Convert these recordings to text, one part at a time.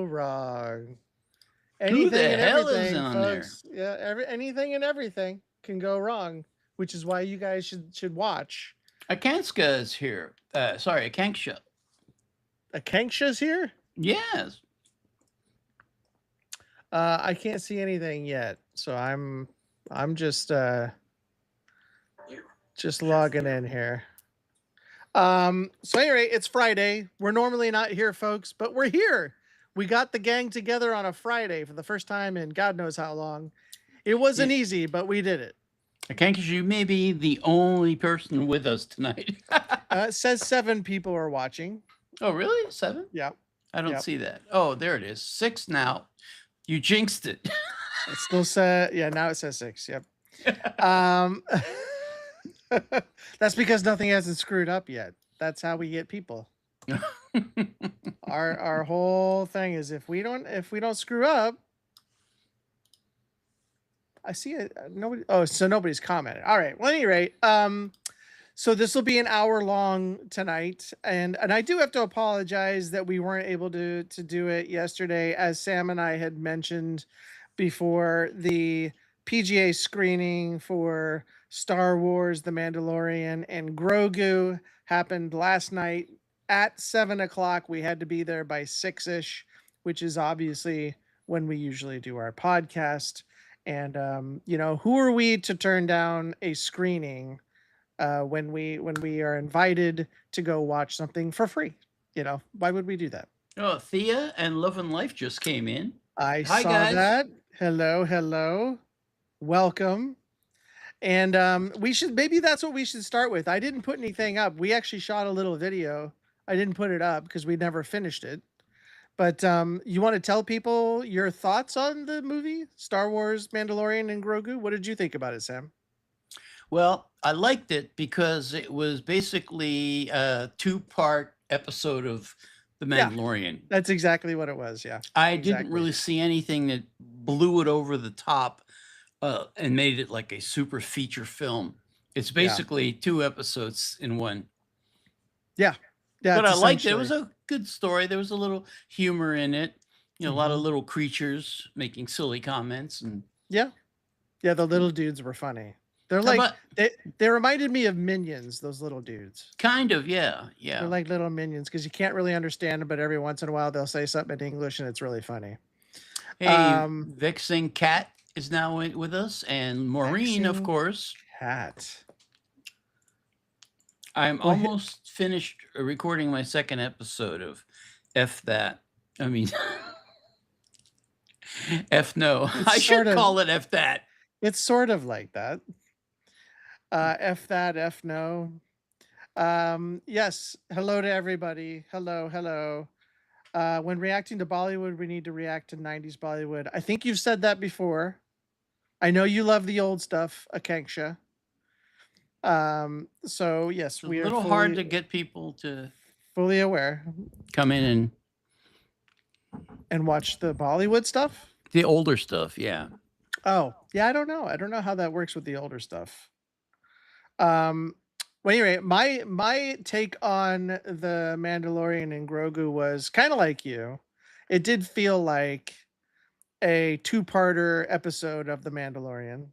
go wrong. Who Anything the and hell is everything, on there? folks. Yeah, anything and everything can go wrong, which is why you guys should watch. Akanska is here. Sorry, Akanksha. Akanksha's here. Yes. I can't see anything yet, so I'm just logging in here. So anyway, it's Friday. We're normally not here, folks, but we're here. We got the gang together on a Friday for the first time in God knows how long. It Yeah. wasn't easy, but we did it. Akanksha, you may be the only person with us tonight. It says 7 people are watching. Oh, really? 7? Yeah. I don't Yep. see that. Oh, there it is. 6 now. You jinxed it. It still said, yeah, now it says 6. Yep. Um, that's because nothing hasn't screwed up yet. That's how we get people. Our whole thing is if we don't screw up. I see it. Nobody. Oh, so nobody's commented. All right. Well, at any rate, so this will be an hour long tonight, and I do have to apologize that we weren't able to do it yesterday, as Sam and I had mentioned before. The PGA screening for Star Wars, The Mandalorian, and Grogu happened last night at 7 o'clock. We had to be there by 6ish, which is obviously when we usually do our podcast. And who are we to turn down a screening when we are invited to go watch something for free? Why would we do that? Oh, Thea and Love and Life just came in. I Hi, saw guys. that. Hello, hello, welcome. And we should maybe that's what we should start with. I didn't put anything up. We actually shot a little video. I didn't put it up because we never finished it. But you want to tell people your thoughts on the movie Star Wars, Mandalorian, and Grogu? What did you think about it, Sam? Well, I liked it because it was basically a 2-part episode of The Yeah, Mandalorian. that's exactly what it was. Yeah, I didn't exactly. really see anything that blew it over the top and made it like a super feature film. It's Yeah, basically 2 episodes in one. yeah, yeah. But It's I liked it. It essentially. was a good story. There was a little humor in it. A lot of Hmm. little creatures making silly comments and Yeah, yeah. The little dudes were funny. They're how like about they reminded me of minions. Those little dudes. kind of, yeah, They're yeah. like little minions because you can't really understand them, but every once in a while they'll say something in English and it's really funny. Hey, Um, Vexing Cat is now with us, and Maureen, of Vexing course. cat. I'm Well, almost finished recording my second episode of F That. I mean, F No. it's I sort should of call it F That. it's sort of like that. F that, F no. Yes. Hello to everybody. Hello, hello. When reacting to Bollywood, we need to react to 90s Bollywood. I think you've said that before. I know you love the old stuff, Akanksha. So yes, It's a we are little hard to get people to fully aware come in and and watch the Bollywood stuff. the older stuff. Yeah. Oh, yeah, I don't know. I don't know how that works with the older stuff. Um, well, anyway, my take on the Mandalorian and Grogu was kind of like you. It did feel like a two-parter episode of the Mandalorian.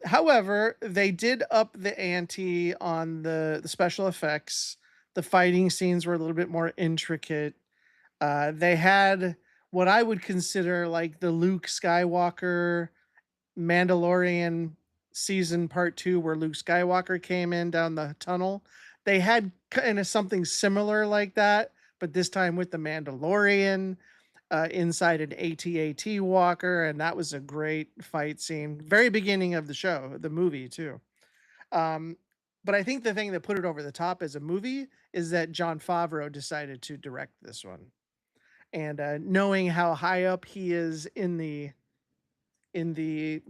However, they did up the ante on the special effects. The fighting scenes were a little bit more intricate. They had what I would consider like the Luke Skywalker Mandalorian season part 2 where Luke Skywalker came in down the tunnel. They had kind of something similar like that, but this time with the Mandalorian inside an AT-AT walker, and that was a great fight scene. Very beginning of the show, the movie too. Um, but I think the thing that put it over the top as a movie is that John Favreau decided to direct this one, and knowing how high up he is in the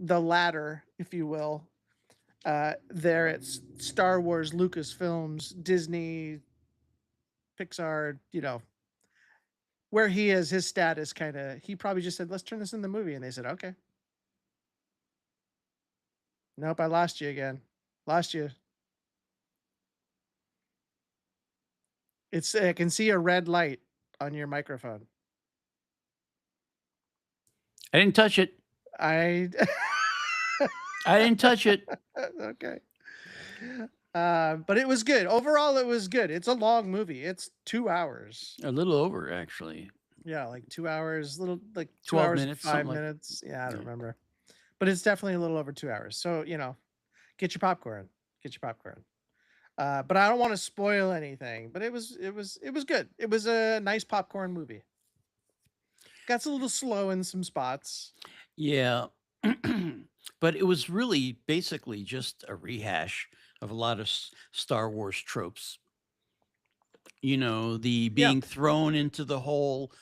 ladder, if you will, there at Star Wars, Lucasfilms, Disney, Pixar, where he is, his status kind of, he probably just said, let's turn this in the movie. And they said, okay. Nope, I lost you again. Lost you. I can see a red light on your microphone. I didn't touch it. I I didn't touch it. okay. But it was good. Overall, it was good. It's a long movie. It's 2 hours. A little over, actually. Yeah, like 2 hours, little like 2 12 hours and minutes, 5 something like. minutes. Yeah, I don't Yeah. remember. But it's definitely a little over 2 hours. So, get your popcorn. Get your popcorn. But I don't want to spoil anything. But it was good. It was a nice popcorn movie. Got a little slow in some spots. Yeah. But it was really basically just a rehash of a lot of Star Wars tropes. The Yeah. being thrown into the hole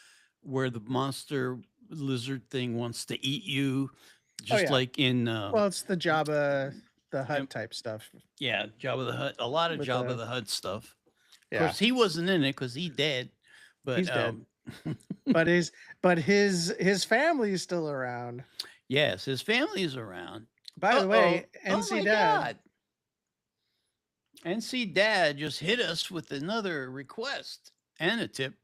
where the monster lizard thing wants to eat you, Oh just yeah. like in Well, it's the Jabba the em- Hutt type stuff yeah, Jabba the Hutt, a lot of with Jabba the the Hutt stuff. Of yeah, course, he wasn't in it because he dead, but he's dead. But his family is still around. yes, his family's around. By the Uh-oh. way, Oh NC my Dad, God. NC Dad just hit us with another request and a tip.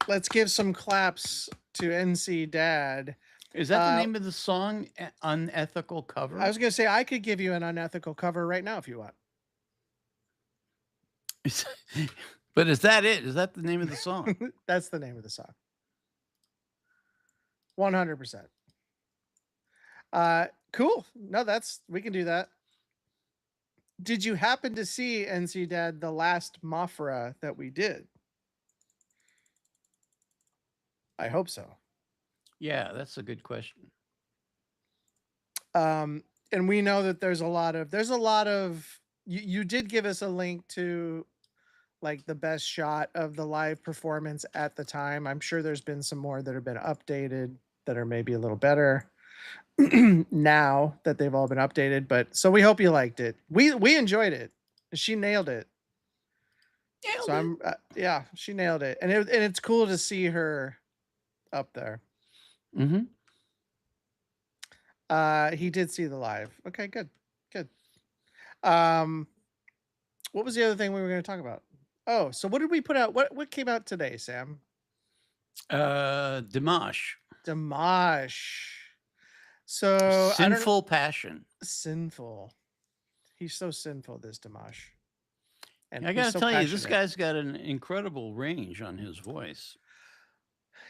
let's give some claps to NC Dad. Is that the name of the song, Unethical Cover? I was gonna say I could give you an unethical cover right now if you want. But is that it? Is that the name of the song? That's the name of the song. 100%. Cool. No, we can do that. Did you happen to see NC Dad the last Mothra that we did? I hope so. Yeah, that's a good question. And we know that there's a lot of you did give us a link to like the best shot of the live performance at the time. I'm sure there's been some more that have been updated that are maybe a little better now that they've all been updated. But so we hope you liked it. We enjoyed it. She nailed it. Nailed So it. I'm yeah, she nailed it. And it's cool to see her up there. Mm-hmm. He did see the live. Okay, good. Good. Um what was the other thing we were going to talk about? Oh, so what did we put out? What came out today, Sam? Dimash. Dimash. So I don't know. Sinful Passion. Sinful. He's so sinful, this Dimash. And I he's got to so tell you, this passionate. guy's got an incredible range on his voice.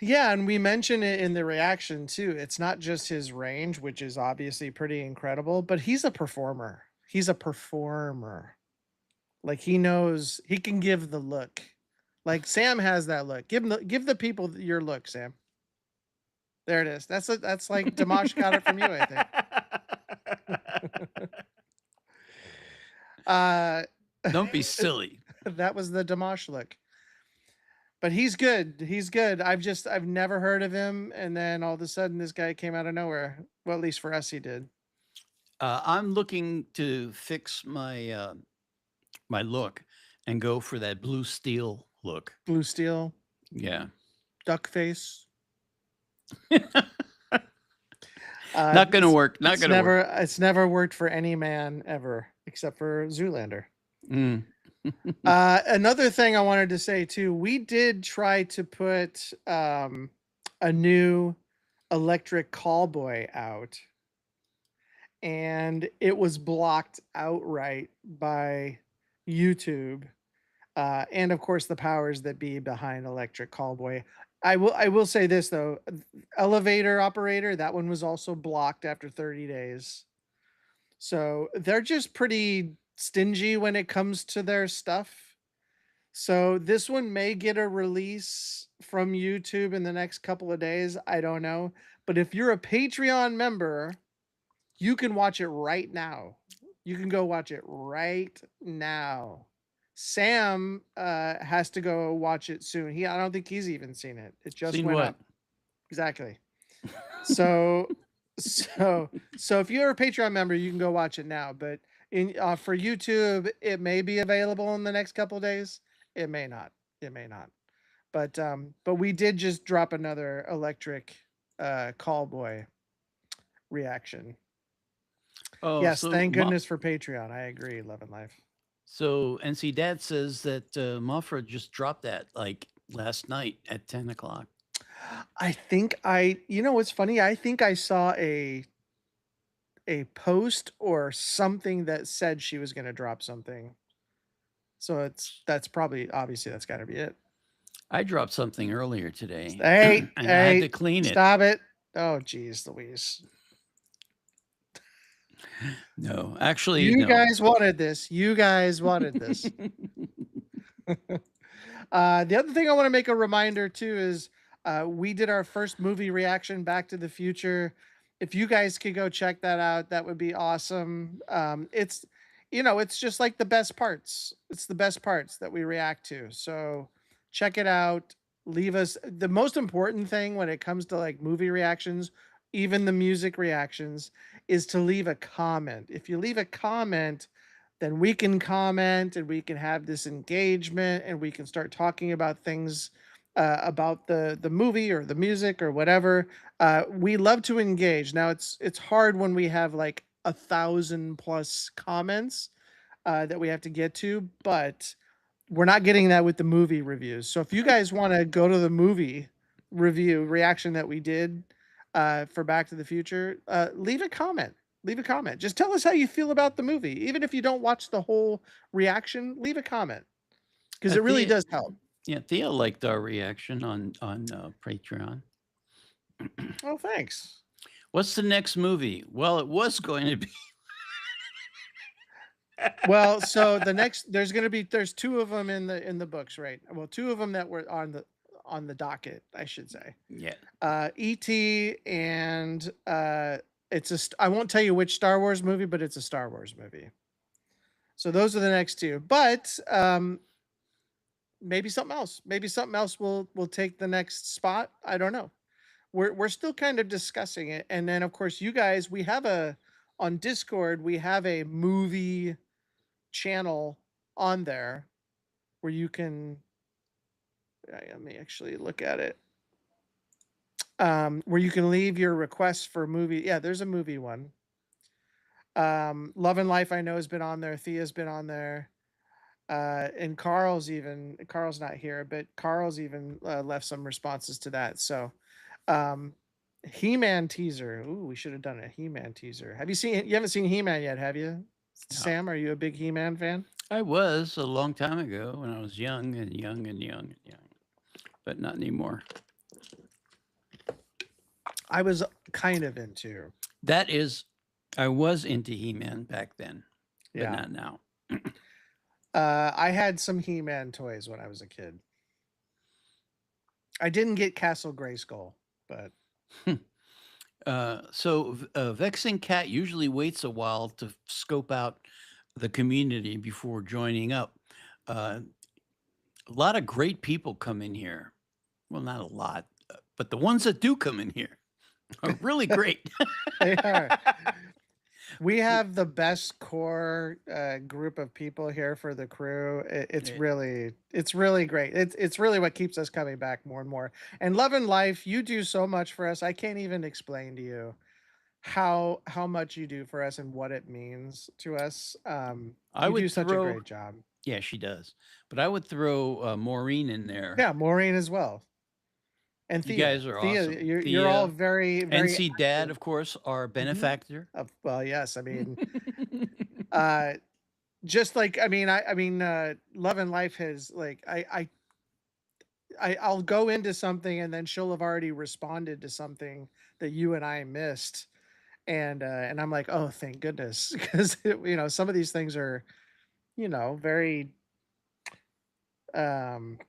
Yeah, and we mentioned it in the reaction too. It's not just his range, which is obviously pretty incredible, but he's a performer. He's a performer. Like he knows he can give the look. Like Sam has that look. Give the people your look, Sam. There it is. That's like Dimash got it from you, I think. Don't be silly. That was the Dimash look. But he's good. He's good. I've never heard of him, and then all of a sudden this guy came out of nowhere. Well, at least for us, he did. I'm looking to fix my my look and go for that blue steel look. Blue Steel, Yeah. duck face. Not gonna work. Not gonna work. It's never worked for any man ever, except for Zoolander. Mm. Another thing I wanted to say too, we did try to put a new electric callboy out, and it was blocked outright by YouTube, and of course the powers that be behind electric callboy. I will say this though, elevator operator, that one was also blocked after 30 days. So they're just pretty stingy when it comes to their stuff. So this one may get a release from YouTube in the next couple of days. I don't know. But if you're a Patreon member, you can watch it right now. You can go watch it right now. Sam has to go watch it soon. I don't think he's even seen it. It just Seen went what? up. Exactly. So so if you're a Patreon member, you can go watch it now. But for YouTube, it may be available in the next couple of days. It may not. It may not. But we did just drop another electric callboy reaction. Oh, Yes, so thank goodness for Patreon. I agree, Love and Life. so NC Dad says that Moffra just dropped that like last night at 10 o'clock. I think you know what's funny? I think I saw a post or something that said she was gonna drop something. So that's probably obviously that's gotta be it. I dropped something earlier today, Hey, and I had to hey, clean it. stop it. Oh, geez, Louise. No, actually, You no. guys wanted this. You guys wanted this. The other thing I want to make a reminder too is we did our first movie reaction, Back to the Future. If you guys could go check that out, that would be awesome. It's, you know, it's just like the best parts. It's the best parts that we react to. So check it out. Leave us the most important thing when it comes to like movie reactions, even the music reactions, is to leave a comment. If you leave a comment, then we can comment and we can have this engagement and we can start talking about things about the movie or the music or whatever. We love to engage. Now it's hard when we have like 1,000 plus comments that we have to get to, but we're not getting that with the movie reviews. So if you guys want to go to the movie review reaction that we did for Back to the Future, leave a comment. Leave a comment. Just tell us how you feel about the movie. Even if you don't watch the whole reaction, leave a comment because it really Thea, does help. yeah, Thea liked our reaction on Patreon. Oh, thanks. What's the next movie? Well, it was going to be. Well, so there's two of them in the books, right? Well, two of them that were on the docket, I should say. Yeah. E.T. and I won't tell you which Star Wars movie, but it's a Star Wars movie. So those are the next two. But maybe something else. Maybe something else will take the next spot. I don't know. We're still kind of discussing it. And then of course you guys, we have a on Discord, we have a movie channel on there where you can let me actually look at it. Where you can leave your requests for movie. Yeah, there's a movie one. Love and Life I know has been on there. Thea's been on there. And Carl's not here, but Carl's even left some responses to that. So, um, He-Man teaser. Ooh, we should have done a He-Man teaser. Have you seen it? You haven't seen He-Man yet, have you? No. Sam, are you a big He-Man fan? I was a long time ago when I was young and young and young and young, but not anymore. I was kind of into. That is, I was into He-Man back then, but Yeah. not now. I had some He-Man toys when I was a kid. I didn't get Castle Grayskull, but So Vexing Cat usually waits a while to scope out the community before joining up. A lot of great people come in here. Well, not a lot, but the ones that do come in here are really great. they are. We have the best core group of people here for the crew. It's Yeah. really great. It's really what keeps us coming back more and more. And Love and Life, you do so much for us. I can't even explain to you how much you do for us and what it means to us. I You do would such a throw, great job. yeah, she does, but I would throw Maureen in there. Yeah, Maureen as well. And You Thea. guys are Thea, awesome. you're all very NC Dad, active. of course, our benefactor. Well, yes, I mean, uh just like Love and Life has like I'll go into something and then she'll have already responded to something that you and I missed. And I'm like, oh, thank goodness. Because you know, some of these things are, you know, very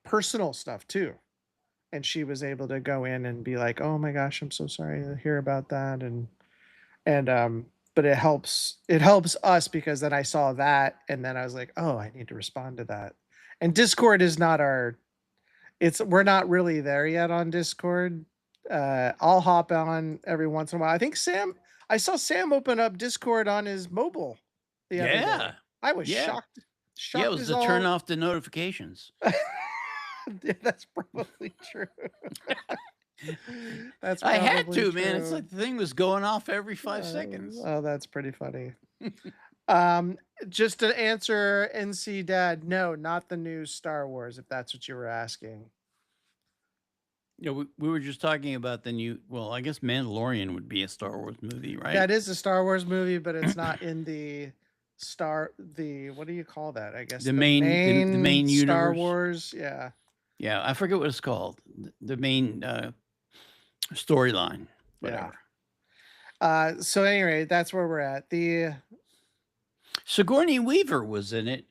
personal stuff too. And she was able to go in and be like, oh my gosh, I'm so sorry to hear about that. And but it helps us because then I saw that and then I was like, oh, I need to respond to that. And Discord is not our we're not really there yet on Discord. I'll hop on every once in a while. I saw Sam open up Discord on his mobile the other day. Yeah. I was Yeah. shocked. Yeah, it Shocked was as to turn all. off the notifications. Yeah, that's probably true. That's I had probably to, man. It's true. like the thing was going off every 5 seconds. Oh, that's pretty funny. Just to answer NC Dad, no, not the new Star Wars, if that's what you were asking. Yeah, we were just talking about the new. Well, I guess Mandalorian would be a Star Wars movie, right? That is a Star Wars movie, but it's not in the what do you call that? I guess the The main main Star universe. Wars. Yeah. Yeah, I forget what it's called. The main storyline, Yeah. whatever. So anyway, that's where we're at. Sigourney Weaver was in it,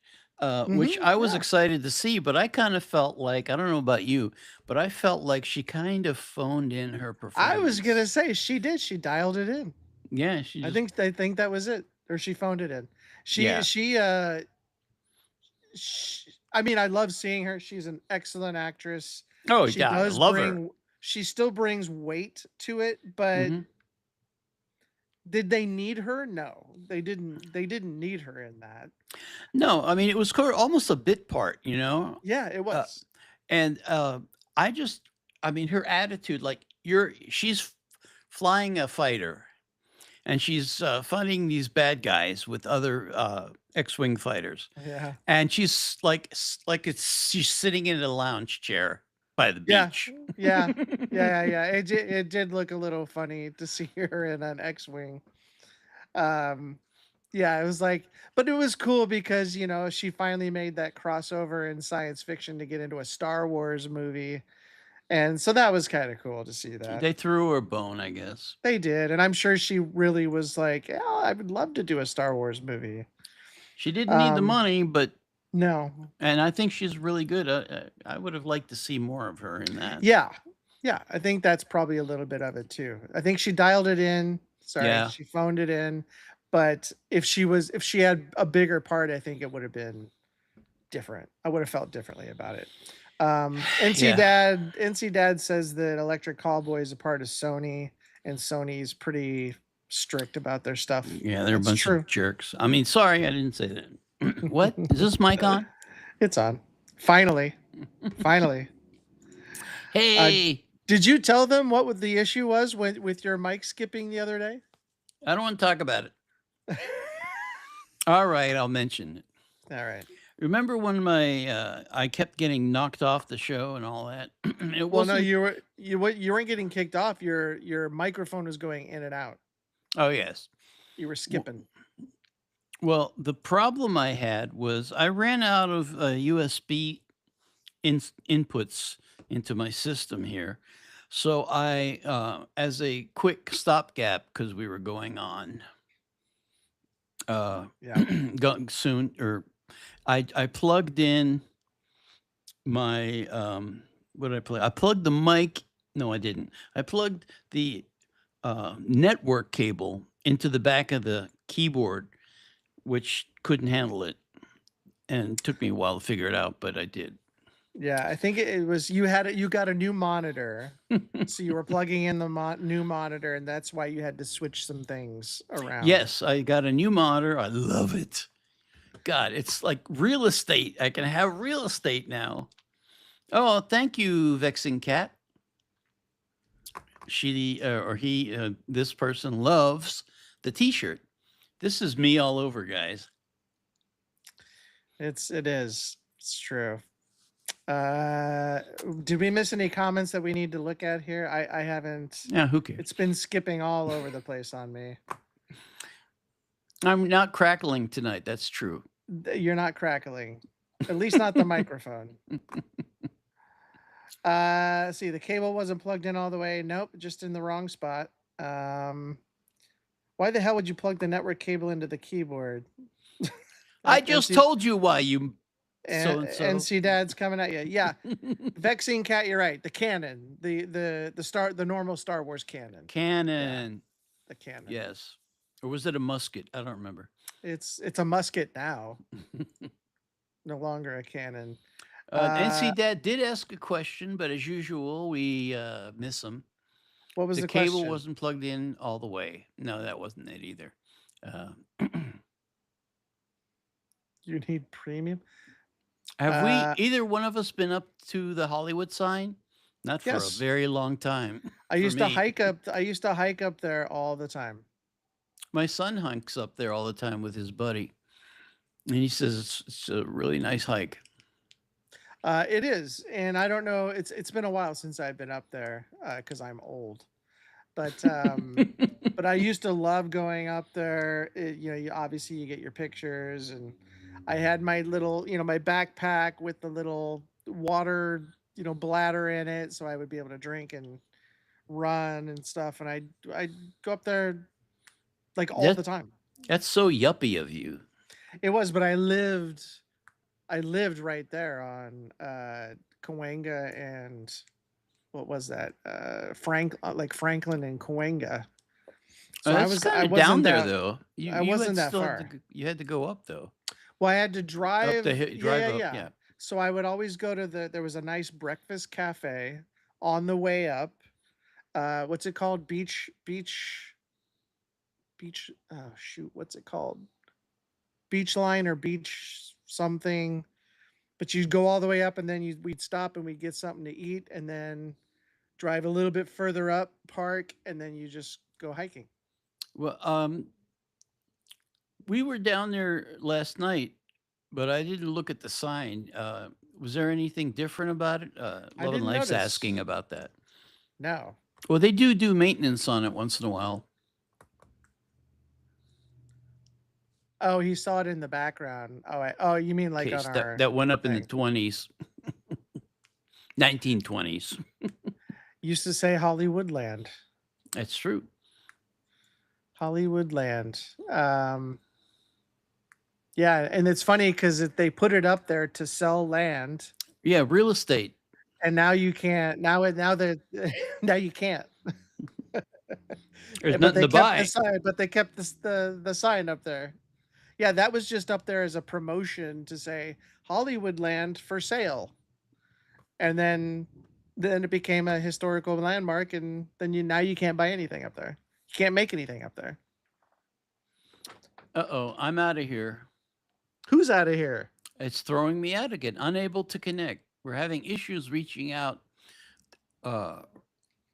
which I was Yeah. excited to see, but I kind of felt like, I don't know about you, but I felt like she kind of phoned in her I was gonna performance. say she did. She dialed it in. Yeah, she I just think they think that was it, or she phoned it in. She yeah. she uh I mean, I love seeing her. She's an excellent actress. Oh, She yeah, I does love her. bring she still brings weight to it, but Hmm. did they need her? No. They didn't need her in that. No, I mean it was almost a bit part, you know, Yeah, it uh, was. and I just, I mean, her attitude, like she's flying a fighter, and she's fighting these bad guys with other X-wing fighters. Yeah. And she's like she's sitting in a lounge chair by the Yeah. beach. Yeah. Yeah. It did look a little funny to see her in an X-wing. Um yeah, it was like, but it was cool because, she finally made that crossover in science fiction to get into a Star Wars movie. And so that was kind of cool to see that. They threw her a bone, I guess. They did, and I'm sure she really was like, "Yeah, I would love to do a Star Wars movie." She didn't need the Um, money, but no. and I think she's really good. I would have liked to see more of her in that. Yeah. Yeah, I think that's probably a little bit of it too. I think she dialed it in. Sorry, Yeah, she phoned it in. But if she had a bigger part, I think it would have been different. I would have felt differently about it. NC yeah, Dad NC Dad says that Electric Callboy is a part of Sony, and Sony's pretty strict about their stuff. yeah. They're a It's bunch of true. jerks. I mean, sorry, I didn't say that. What is this mic on? It's on. Finally. Finally. Uh, Hey, did you tell them what the issue was with your mic skipping the other day? I don't want to talk about it. All right, I'll mention it. All right. Remember when I kept getting knocked off the show and all that? It Well, no, wasn't. you weren't getting kicked off. Your microphone was going in and out. Oh yes. You were skipping. Well, the problem I had was I ran out of USB inputs into my system here. So as a quick stopgap, because we were going on Yeah. going soon, or I plugged in my what did I play? I plugged the mic. No, I didn't. I plugged the network cable into the back of the keyboard, which couldn't handle it, and it took me a while to figure it out, but I did. Yeah, I think it was you got a new monitor. So you were plugging in the new monitor, and that's why you had to switch some things around. Yes, I got a new monitor. I love it. God, it's like real estate. I can have real estate now. Oh, thank you, Vexing Cat. She or he, this person loves the T-shirt. This is me all over, guys. It's true. Did we miss any comments that we need to look at here? I haven't. Yeah, who cares? It's been skipping all over the place on me. I'm not crackling tonight. That's true. You're not crackling, at least not the microphone. See, the cable wasn't plugged in all the way. Nope, just in the wrong spot. Why the hell would you plug the network cable into the keyboard? I just told you why, you so and so. NC Dad's coming at you. Yeah, Vexing Cat, you're right. The canon, the normal Star Wars canon. Cannon. The canon. Yes. Or was it a musket? I don't remember. It's a musket now. No longer a cannon. NC Dad did ask a question, but as usual, we miss him. What was The the cable question? wasn't plugged in all the way. No, that wasn't it either. You need premium. Have we either one of us been up to the Hollywood sign? Not for Yes. a very long time. I used for to me. hike up. I used to hike up there all the time. My son hikes up there all the time with his buddy, and he says it's a really nice hike. It is, and I don't know. It's been a while since I've been up there because I'm old. But I used to love going up there. You obviously you get your pictures, and I had my little, my backpack with the little water, bladder in it, so I would be able to drink and run and stuff. And I go up there like all That the time. that's so yuppie of you. It was, but I lived right there on Cahuenga and what was that? Like Franklin and Cahuenga. So I That's was kind I of down wasn't there that though. I You had wasn't that still had to far. you had to go up though. Well, I had to Up the drive. Yeah, drive yeah, up, yeah. yeah. So I would always go to there was a nice breakfast cafe on the way up. What's it called? Beach. Oh shoot, what's it called? Beach line or beach something. But you'd go all the way up, and then we'd stop and we'd get something to eat, and then drive a little bit further up, park, and then you just go hiking. Well, we were down there last night, but I didn't look at the sign. Was there anything different about it? I Love and didn't Life's asking notice. about that. No. Well, they do maintenance on it once in a while. Oh, he saw it in the background. Oh, you mean like on Case that our that went up in the thing? 20s, 1920s. Used to say Hollywoodland. That's true. Hollywoodland. Yeah, and it's funny because they put it up there to sell land, Yeah, real estate. and now you can't. Now that now you can't. There's But nothing they to kept the buy. sign. But they kept the sign up there. Yeah, that was just up there as a promotion to say Hollywoodland for sale, and then it became a historical landmark, and then now you can't buy anything up there. You can't make anything up there. Uh-oh, I'm out of here. Who's out of here? It's throwing me out again. Unable to connect. We're having issues reaching out uh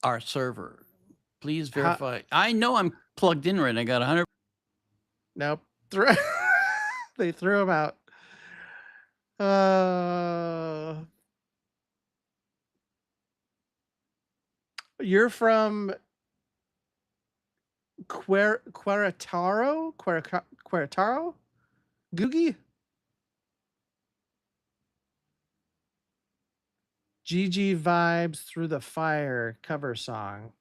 our server. Please How, verify. I know I'm plugged in right. I got 100. nope. They threw him out. Uh, you're from Querétaro? Googie? GG Vibes Through the Fire cover song.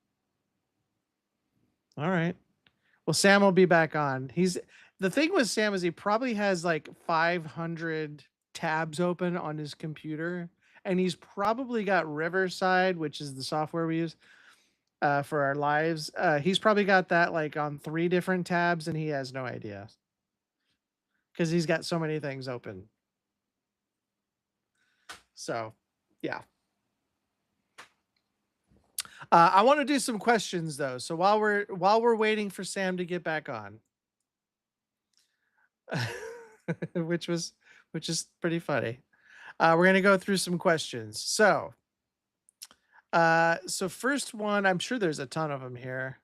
All right. Well, Sam will be back on. The thing with Sam is he probably has like 500 tabs open on his computer, and he's probably got Riverside, which is the software we use for our lives. He's probably got that like on 3 different tabs, and he has no idea because he's got so many things open. So, yeah. I want to do some questions though. So while we're waiting for Sam to get back on, which was which is pretty funny. We're gonna go through some questions. So first one, I'm sure there's a ton of them here.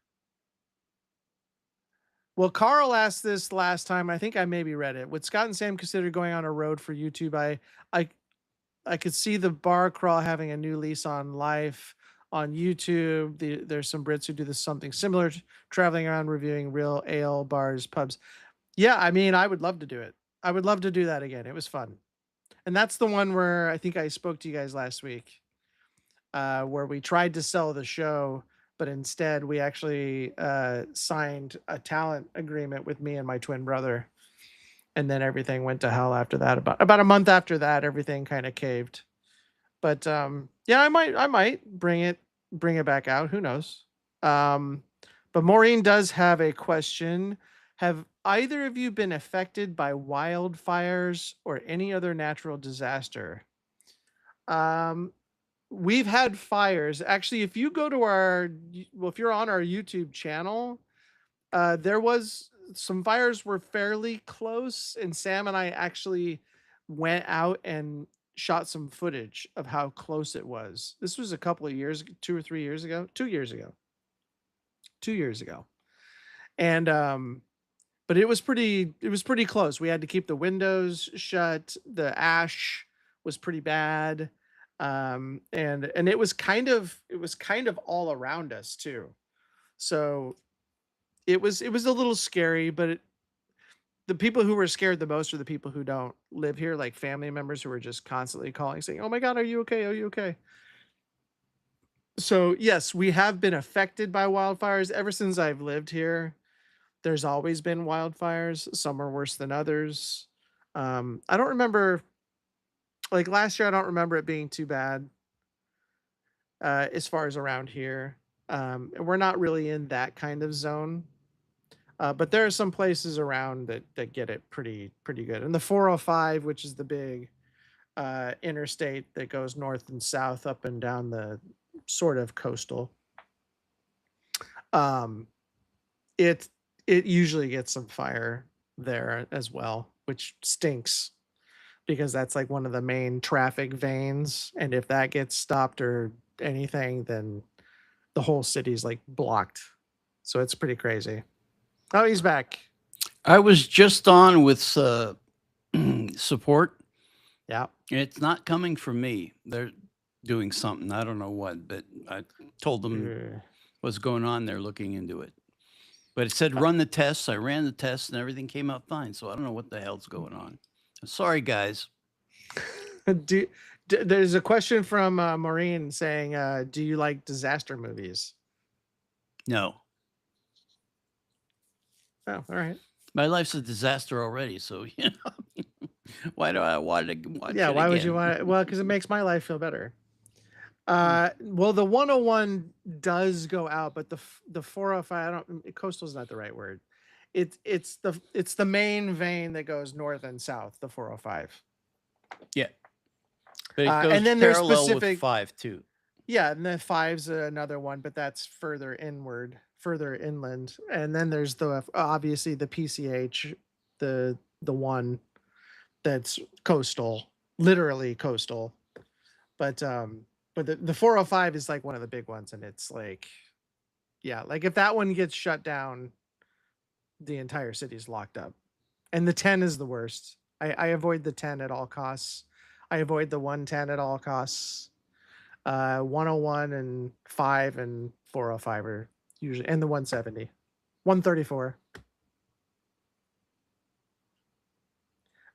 Well, Carl asked this last time. I think I maybe read it. Would Scott and Sam consider going on a road for YouTube? I I could see the bar crawl having a new lease on life on YouTube. There's some Brits who do this something similar, traveling around reviewing real ale bars, pubs. Yeah, I mean, I would love to do it. I would love to do that again. It was fun. And that's the one where I think I spoke to you guys last week, where we tried to sell the show, but instead we actually signed a talent agreement with me and my twin brother. And then everything went to hell after that. About a month after that, everything kind of caved. But yeah, I might bring it back out. Who knows? Um, but Maureen does have a question. Have either of you been affected by wildfires or any other natural disaster? Um, we've had fires. Actually, if you go to if you're on our YouTube channel, there was some fires were fairly close, and Sam and I actually went out and shot some footage of how close it was. This was a couple of years, 2 or 3 years ago, 2 years ago, 2 years ago, and but it was pretty close. We had to keep the windows shut. The ash was pretty bad. And it was kind of all around us too. So it was a little scary, but the people who were scared the most are the people who don't live here, like family members who are just constantly calling saying, "Oh my God, are you okay? Are you okay?" So yes, we have been affected by wildfires ever since I've lived here. There's always been wildfires. Some are worse than others. I don't remember, like last year, I don't remember it being too bad as far as around here. And we're not really in that kind of zone. But there are some places around that get it pretty good. And the 405, which is the big interstate that goes north and south up and down the sort of coastal, um, it it usually gets some fire there as well, which stinks because that's like one of the main traffic veins. And if that gets stopped or anything, then the whole city's like blocked. So it's pretty crazy. Oh, he's back. I was just on with support. Yeah. It's not coming from me. They're doing something. I don't know what, but I told them what's going on. They're looking into it. But it said run the tests. I ran the tests and everything came out fine. So I don't know what the hell's going on. Sorry, guys. There's a question from Maureen saying, do you like disaster movies? No. Oh, all right. My life's a disaster already. So, why do I want to watch it Why would again? you want it? Well, because it makes my life feel better. Well, the 101 does go out, but the 405, coastal is not the right word. It's the main vein that goes north and south, the 405. Yeah. But it goes and then there's parallel specific with 5 too. Yeah, and the 5's another one, but that's further inland. And then there's obviously the PCH, the one that's coastal, literally coastal. But the 405 is like one of the big ones, and it's like, yeah, like if that one gets shut down, the entire city's locked up. And the 10 is the worst. I avoid the 10 at all costs. I avoid the 110 at all costs. 101 and 5 and 405 are usually, and the 170, 134.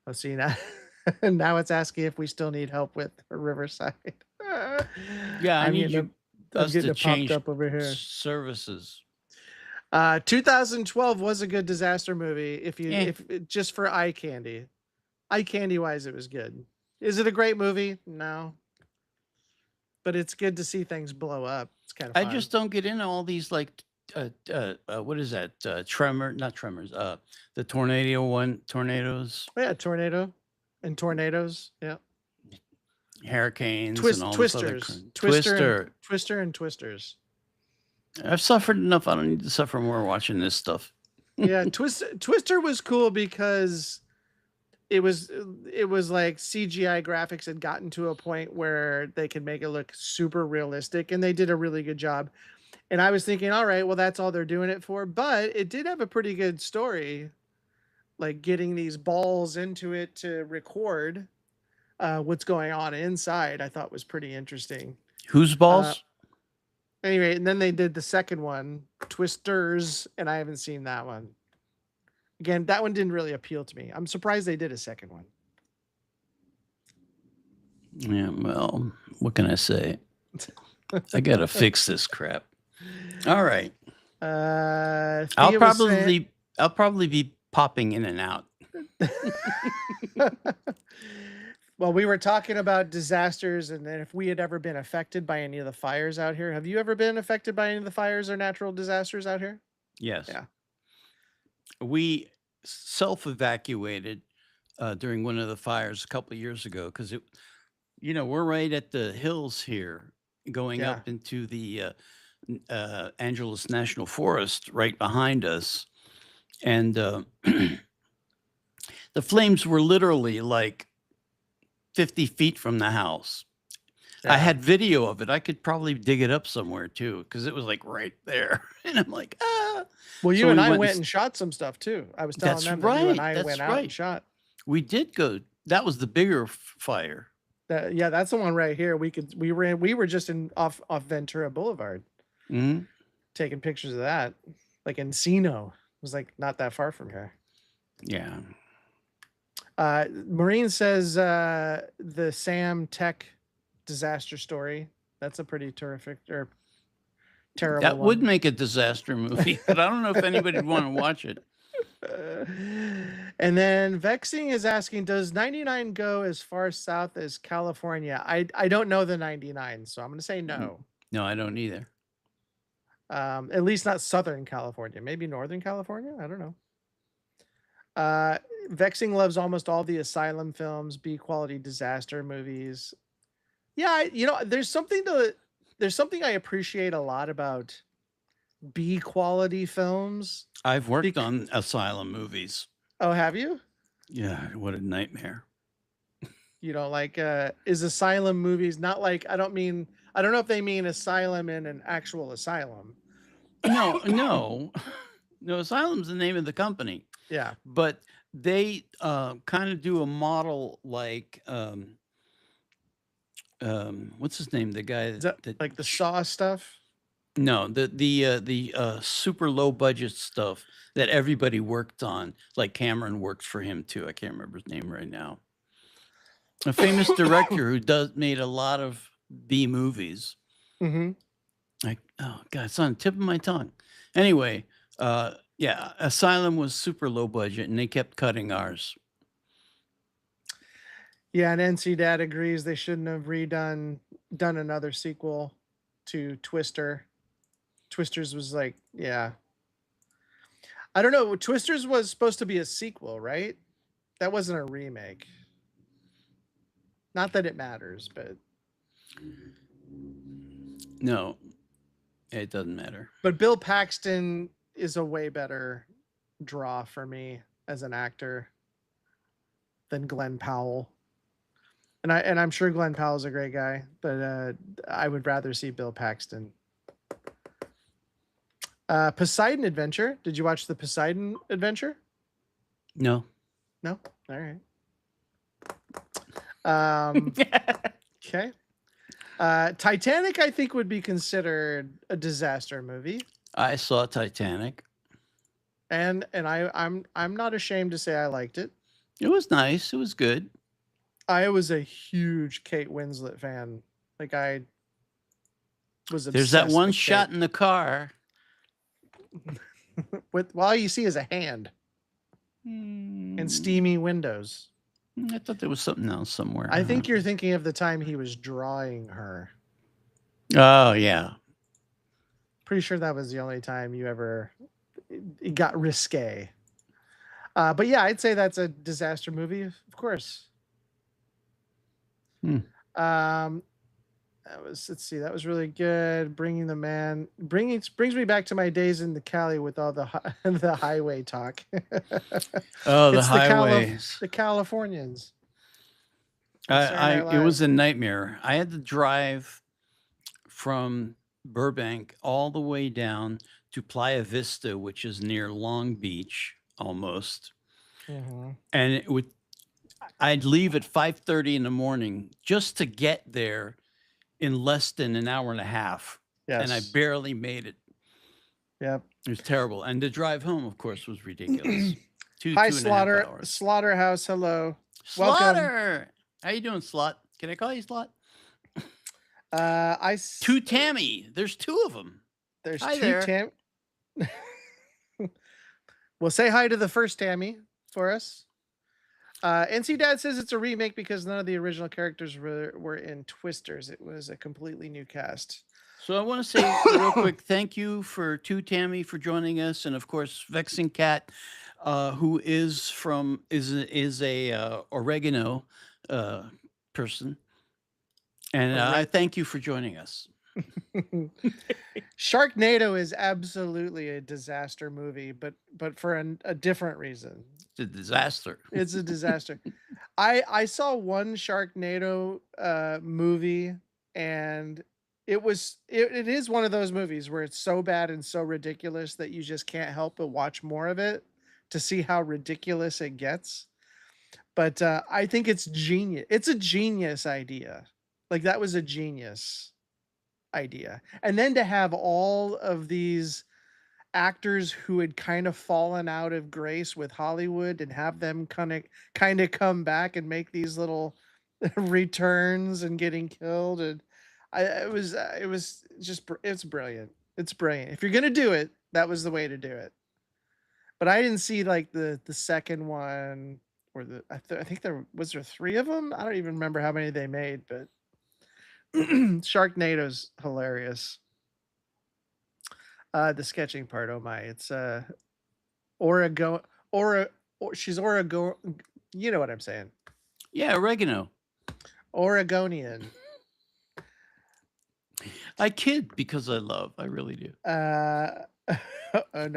Oh, see now, now it's asking if we still need help with Riverside. Yeah, I I'm need getting us to it popped change up over here. services. 2012 was a good disaster movie. If just for eye candy wise, it was good. Is it a great movie? No. But it's good to see things blow up. It's kind of fun. I just don't get into all these like what is that? Not tremors. The tornadoes. Oh, yeah, tornado and tornadoes. Yeah. Hurricanes and all this other Twister and twisters. I've suffered enough. I don't need to suffer more watching this stuff. Yeah, Twister was cool because it was like CGI graphics had gotten to a point where they could make it look super realistic, and they did a really good job. And I was thinking, all right, well, that's all they're doing it for. But it did have a pretty good story, like getting these balls into it to record what's going on inside. I thought was pretty interesting. Whose balls? Anyway, and then they did the second one, Twisters, and I haven't seen that one. Again, that one didn't really appeal to me. I'm surprised they did a second one. Yeah, well, what can I say? I gotta fix this crap. All right. I'll probably be popping in and out. Well, we were talking about disasters and then if we had ever been affected by any of the fires out here. Have you ever been affected by any of the fires or natural disasters out here? Yes. Yeah. We self-evacuated during one of the fires a couple of years ago because we're right at the hills here going up into the Angeles National Forest right behind us. And the flames were literally like 50 feet from the house. Yeah. I had video of it. I could probably dig it up somewhere too, because it was like right there. And I'm like, ah. Well, you and I went and shot some stuff too. I was telling them that you and I went out and shot. We did go. That was the bigger fire. Yeah, that's the one right here. We were just in off Ventura Boulevard Mhm. taking pictures of that. Like Encino. It was like not that far from here. Yeah. Maureen says the Sam Tech disaster story. That's a pretty terrific or terrible That would one. make a disaster movie, but I don't know if anybody'd wanna watch it. And then Vexing is asking, does 99 go as far south as California? I don't know the 99, so I'm going to say Mm. no. No, I don't either. At least not Southern California, maybe Northern California. I don't know. Uh, Vexing loves almost all the asylum films, B quality disaster movies. Yeah, there's something I appreciate a lot about B quality films. I've worked on asylum movies. Oh, have you? Yeah, what a nightmare. You know, like is asylum movies not like I don't know if they mean asylum in an actual asylum. No, no. No, Asylum's the name of the company, Yeah. but they, kinda do a model like, what's his name? The guy Is that that like the sh Saw stuff? no, the super low budget stuff that everybody worked on, like Cameron works for him too, I can't remember his name right now. A famous director who does made a lot of B movies. Mhm. Like, oh god, it's on the tip of my tongue. Anyway, yeah, Asylum was super low budget, and they kept cutting ours. Yeah, and NC Dad agrees they shouldn't have done another sequel to Twister. Twisters was like, yeah. I don't know. Twisters was supposed to be a sequel, right? That wasn't a remake. Not that it matters, but No, it doesn't matter. Bill Paxton is a way better draw for me as an actor than Glenn Powell. And I'm sure Glenn Powell's a great guy, but I would rather see Bill Paxton. Poseidon Adventure. Did you watch the Poseidon Adventure? No. No. All right. Okay. Titanic, I think, would be considered a disaster movie, I saw Titanic. and I'm not ashamed to say I liked it. It was nice, it was good. I was a huge Kate Winslet fan. Like I was obsessed. There's that one with shot Kate. in the car. With all you see is a hand and steamy windows. I thought there was something else somewhere. I think you're thinking of the time he was drawing her. Oh, yeah. Pretty sure that was the only time you ever it got risque. But yeah, I'd say that's a disaster movie, of course. Hmm. Let's see, that was really good. Bringing the man brings me back to my days in the Cali with all the the highway talk. Oh, the It's highways. the Californians. It was a nightmare. I had to drive from Burbank all the way down to Playa Vista, which is near Long Beach almost. Mhm. And I'd leave at 5:30 in the morning just to get there in less than an hour and a half. And I Yes. barely made it. Yep. It was terrible. And the drive home, of course, was ridiculous. Hi, 2.5 hours. Slaughterhouse. Hello. Slaughter. How you doing, Slot? Can I call you Slot? To Tammy. There's two of them. There's Hi two there. Tam. Well, say hi to the first Tammy for us. NC Dad says it's a remake because none of the original characters were in Twisters. It was a completely new cast. So I want to say real quick, thank you to Tammy for joining us, and of course Vexing Cat, who is a oregano person, and I thank you for joining us. Sharknado is absolutely a disaster movie, but for a different reason. It's a disaster. It's a disaster. I saw one Sharknado movie, and it is one of those movies where it's so bad and so ridiculous that you just can't help but watch more of it to see how ridiculous it gets. But I think it's genius. It's a genius idea. Like that was a genius idea. And then to have all of these actors who had kind of fallen out of grace with Hollywood and have them kind of come back and make these little returns and getting killed, and it was just it's brilliant. It's brilliant. If you're gonna do it, that was the way to do it. But I didn't see like the second one or I think there three of them. I don't even remember how many they made, but Sharknado's hilarious. The sketching part, oh my, it's Oregon, Ora, she's Oregon. You know what I'm saying? Yeah, oregano. Oregonian. I kid because I love. I really do. Oh,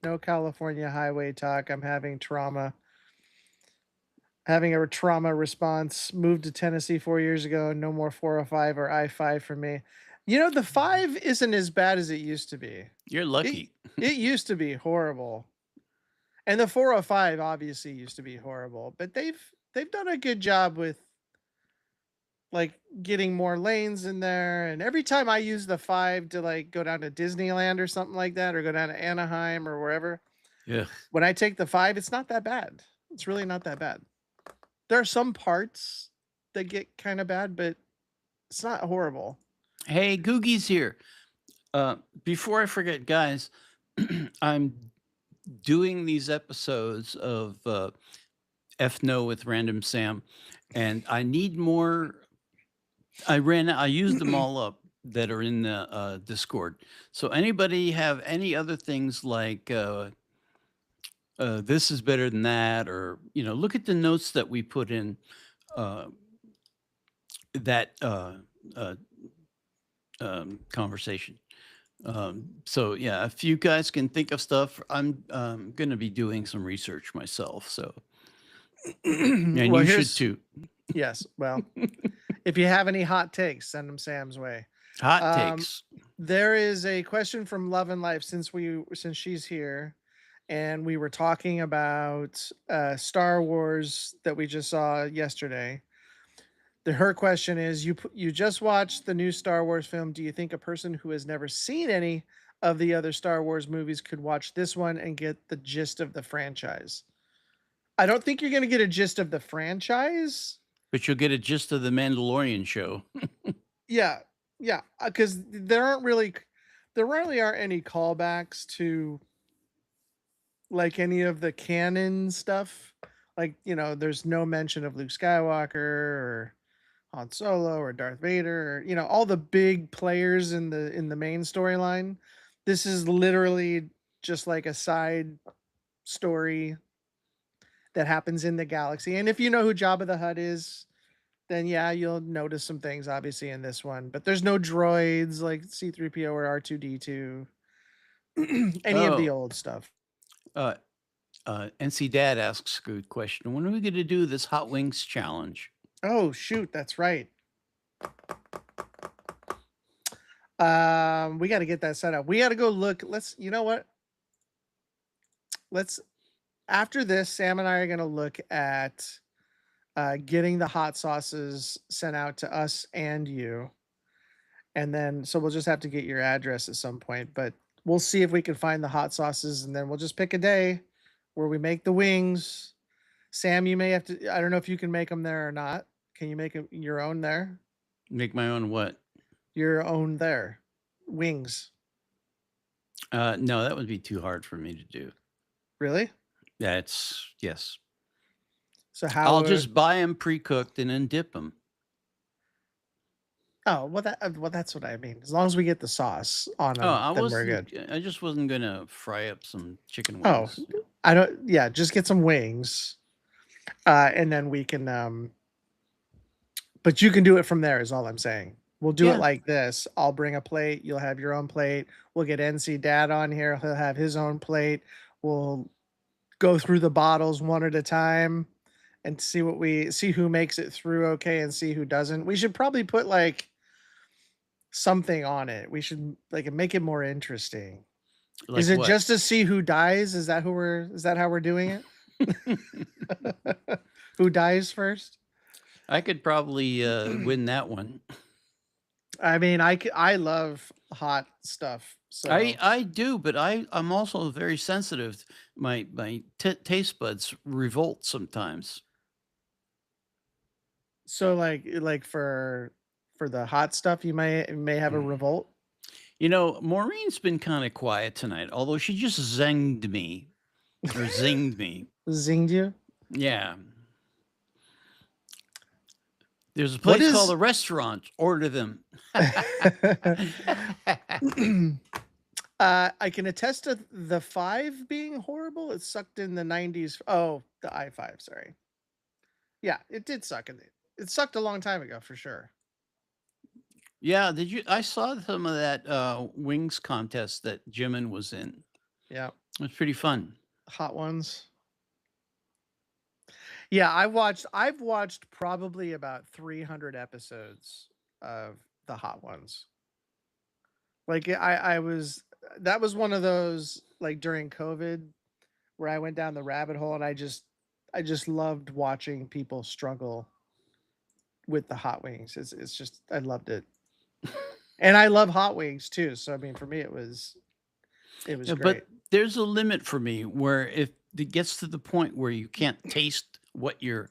no California highway talk. I'm having trauma. Having a trauma response. Moved to Tennessee 4 years ago. No more 405 or I-5 for me. You know, the five isn't as bad as it used to be. You're It lucky. it used to be horrible. And the 405 obviously used to be horrible, but they've done a good job with like getting more lanes in there. And every time I use the 5 to like go down to Disneyland or something like that, or go down to Anaheim or wherever, Yeah. when I take the 5, it's not that bad. It's really not that bad. There are some parts that get kind of bad, but it's not horrible. Hey, Googie's here. Before I forget, guys, I'm doing these episodes of F No with Random Sam, and I need more. I used them all up that are in the Discord. So anybody have any other things like this is better than that, or look at the notes that we put in uh, that uh, conversation. So yeah, if you guys can think of stuff, I'm going to be doing some research myself. So and Well, you should here's too. yes. Well, if you have any hot takes, send them Sam's way. Hot Um, takes. there is a question from Love and Life since she's here, and we were talking about Star Wars that we just saw yesterday. Her question is: you just watched the new Star Wars film. Do you think a person who has never seen any of the other Star Wars movies could watch this one and get the gist of the franchise? I don't think you're going to get a gist of the franchise. But you'll get a gist of the Mandalorian show. Yeah, yeah, because there really aren't any callbacks to like any of the canon stuff. Like there's no mention of Luke Skywalker or Han Solo or Darth Vader or all the big players in the main storyline. This is literally just like a side story that happens in the galaxy. And if you know who Jabba the Hutt is, then yeah, you'll notice some things obviously in this one. But there's no droids like C3PO or R2D2. Any of the Oh, old stuff. uh, NC Dad asks a good question. When are we going to do this Hot Wings challenge? Oh shoot, that's right. We got to get that set up. We got to go look. You know what? Let's after this, Sam and I are going to look at getting the hot sauces sent out to us and you. And then, so we'll just have to get your address at some point, but we'll see if we can find the hot sauces and then we'll just pick a day where we make the wings. Sam, you may have to, I don't know if you can make them there or not. Can you make your own there? Make my own what? Your own there. Wings. No, that would be too hard for me to do. Really? Yes. So how I'll would, just buy them pre-cooked and then dip them. oh, well, that's what I mean. As long as we get the sauce on Oh, them, then we're good. I just wasn't gonna fry up some chicken Oh, wings. I don't, yeah, just get some wings. And then we can, but you can do it from there is all I'm saying. We'll do it Yeah. like this. I'll bring a plate. You'll have your own plate. We'll get NC Dad on here. He'll have his own plate. We'll go through the bottles one at a time and see who makes it through okay and see who doesn't. We should probably put like something on it. We should like make it more interesting. Like Is it what? just to see who dies? Is that how we're doing it? Who dies first? I could probably win that one. I mean, I love hot stuff, so I do, but I'm also very sensitive. My taste buds revolt sometimes. like for the hot stuff, you may have a revolt. You know, Maureen's been kind of quiet tonight, although she just zinged me or zinged me. Zinged you? Yeah. There's a What place called is a restaurant. Order them. I can attest to the 5 being horrible. It sucked in the 90s. Oh, the i5, sorry. Yeah, it did suck it sucked a long time ago for sure. Yeah, did you? I saw some of that wings contest that Jimin was in. Yeah, It was pretty fun. hot ones. Yeah, I've watched probably about 300 episodes of the hot ones. Like I was that was one of those like during COVID where I went down the rabbit hole and I just loved watching people struggle with the hot wings. It's just I loved it. And I love hot wings too. So I mean for me it was Yeah, great. but there's a limit for me where if it gets to the point where you can't taste what you're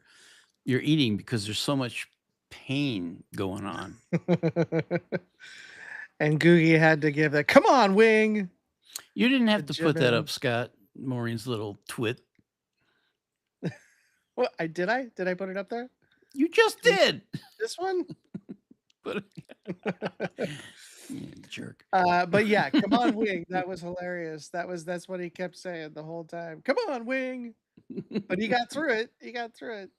eating because there's so much pain going on. And Googie had to give that come on wing You didn't to have to put that up, Jimin. Scott. Maureen's little twit. What did I put it up there? You just did. This one? But you jerk. But yeah, come on, Wing. That was hilarious. That's what he kept saying the whole time. Come on, Wing. But he got through it. He got through it.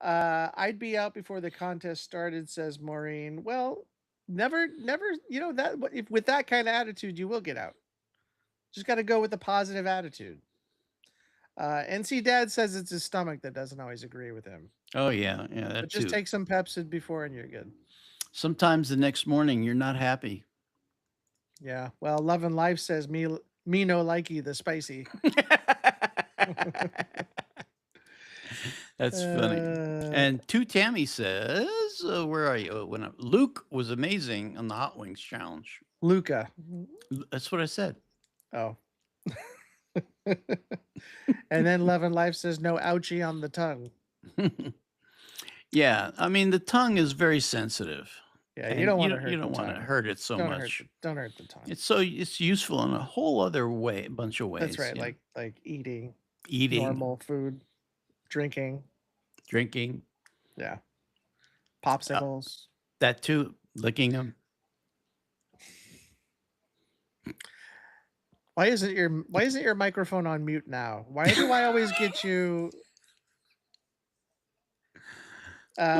I'd be out before the contest started, says Maureen. Well, never, that if with that kind of attitude, you will get out. Just got to go with a positive attitude. NC Dad says it's his stomach that doesn't always agree with him. Oh yeah, But that just too. take some Pepsid before and you're good. Sometimes the next morning you're not happy. Yeah. Well, Love and Life says me no likey the spicy. That's funny. And Two Tammy says, "Where are you?" Oh, Luke was amazing on the Hot Wings challenge. Luca. That's what I said. Oh. And then Love and Life says no ouchie on the tongue. Yeah, I mean the tongue is very sensitive. Yeah, And you don't want to hurt you the don't want to tongue. hurt it so much. Don't hurt the tongue. It's useful in a whole other bunch of ways. That's right. Yeah. Like eating Eating, normal food, drinking. drinking, Yeah. Popsicles. that too, licking them. Why isn't your microphone on mute now? Why do I always get you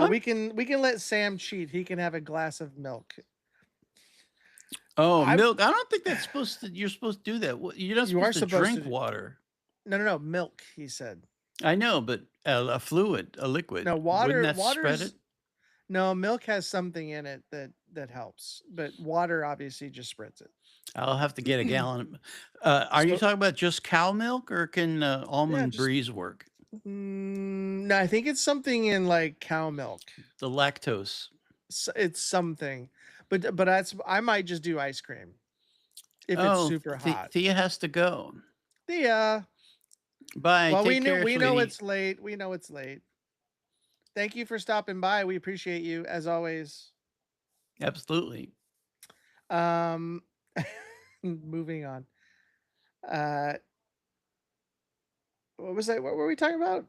we can let Sam cheat. He can have a glass of milk. Oh, milk. I don't think that's supposed to. You're supposed to do that. You're not You are supposed to supposed drink to water. No, milk, he said. I know, but a fluid, a liquid. No, Wouldn't that spread it? No, milk has something in it that helps, but water obviously just spreads it. I'll have to get a gallon. Are you So- talking about just cow milk, or can almond just- breeze work? No, I think it's something in like cow milk. The lactose. It's something, but I might just do ice cream if it's super hot. Thea has to go. Thea. Bye. Well, Take care, we know sweetie. it's late. We know it's late. Thank you for stopping by. We appreciate you as always. Absolutely. Moving on. What was that? What were we talking about?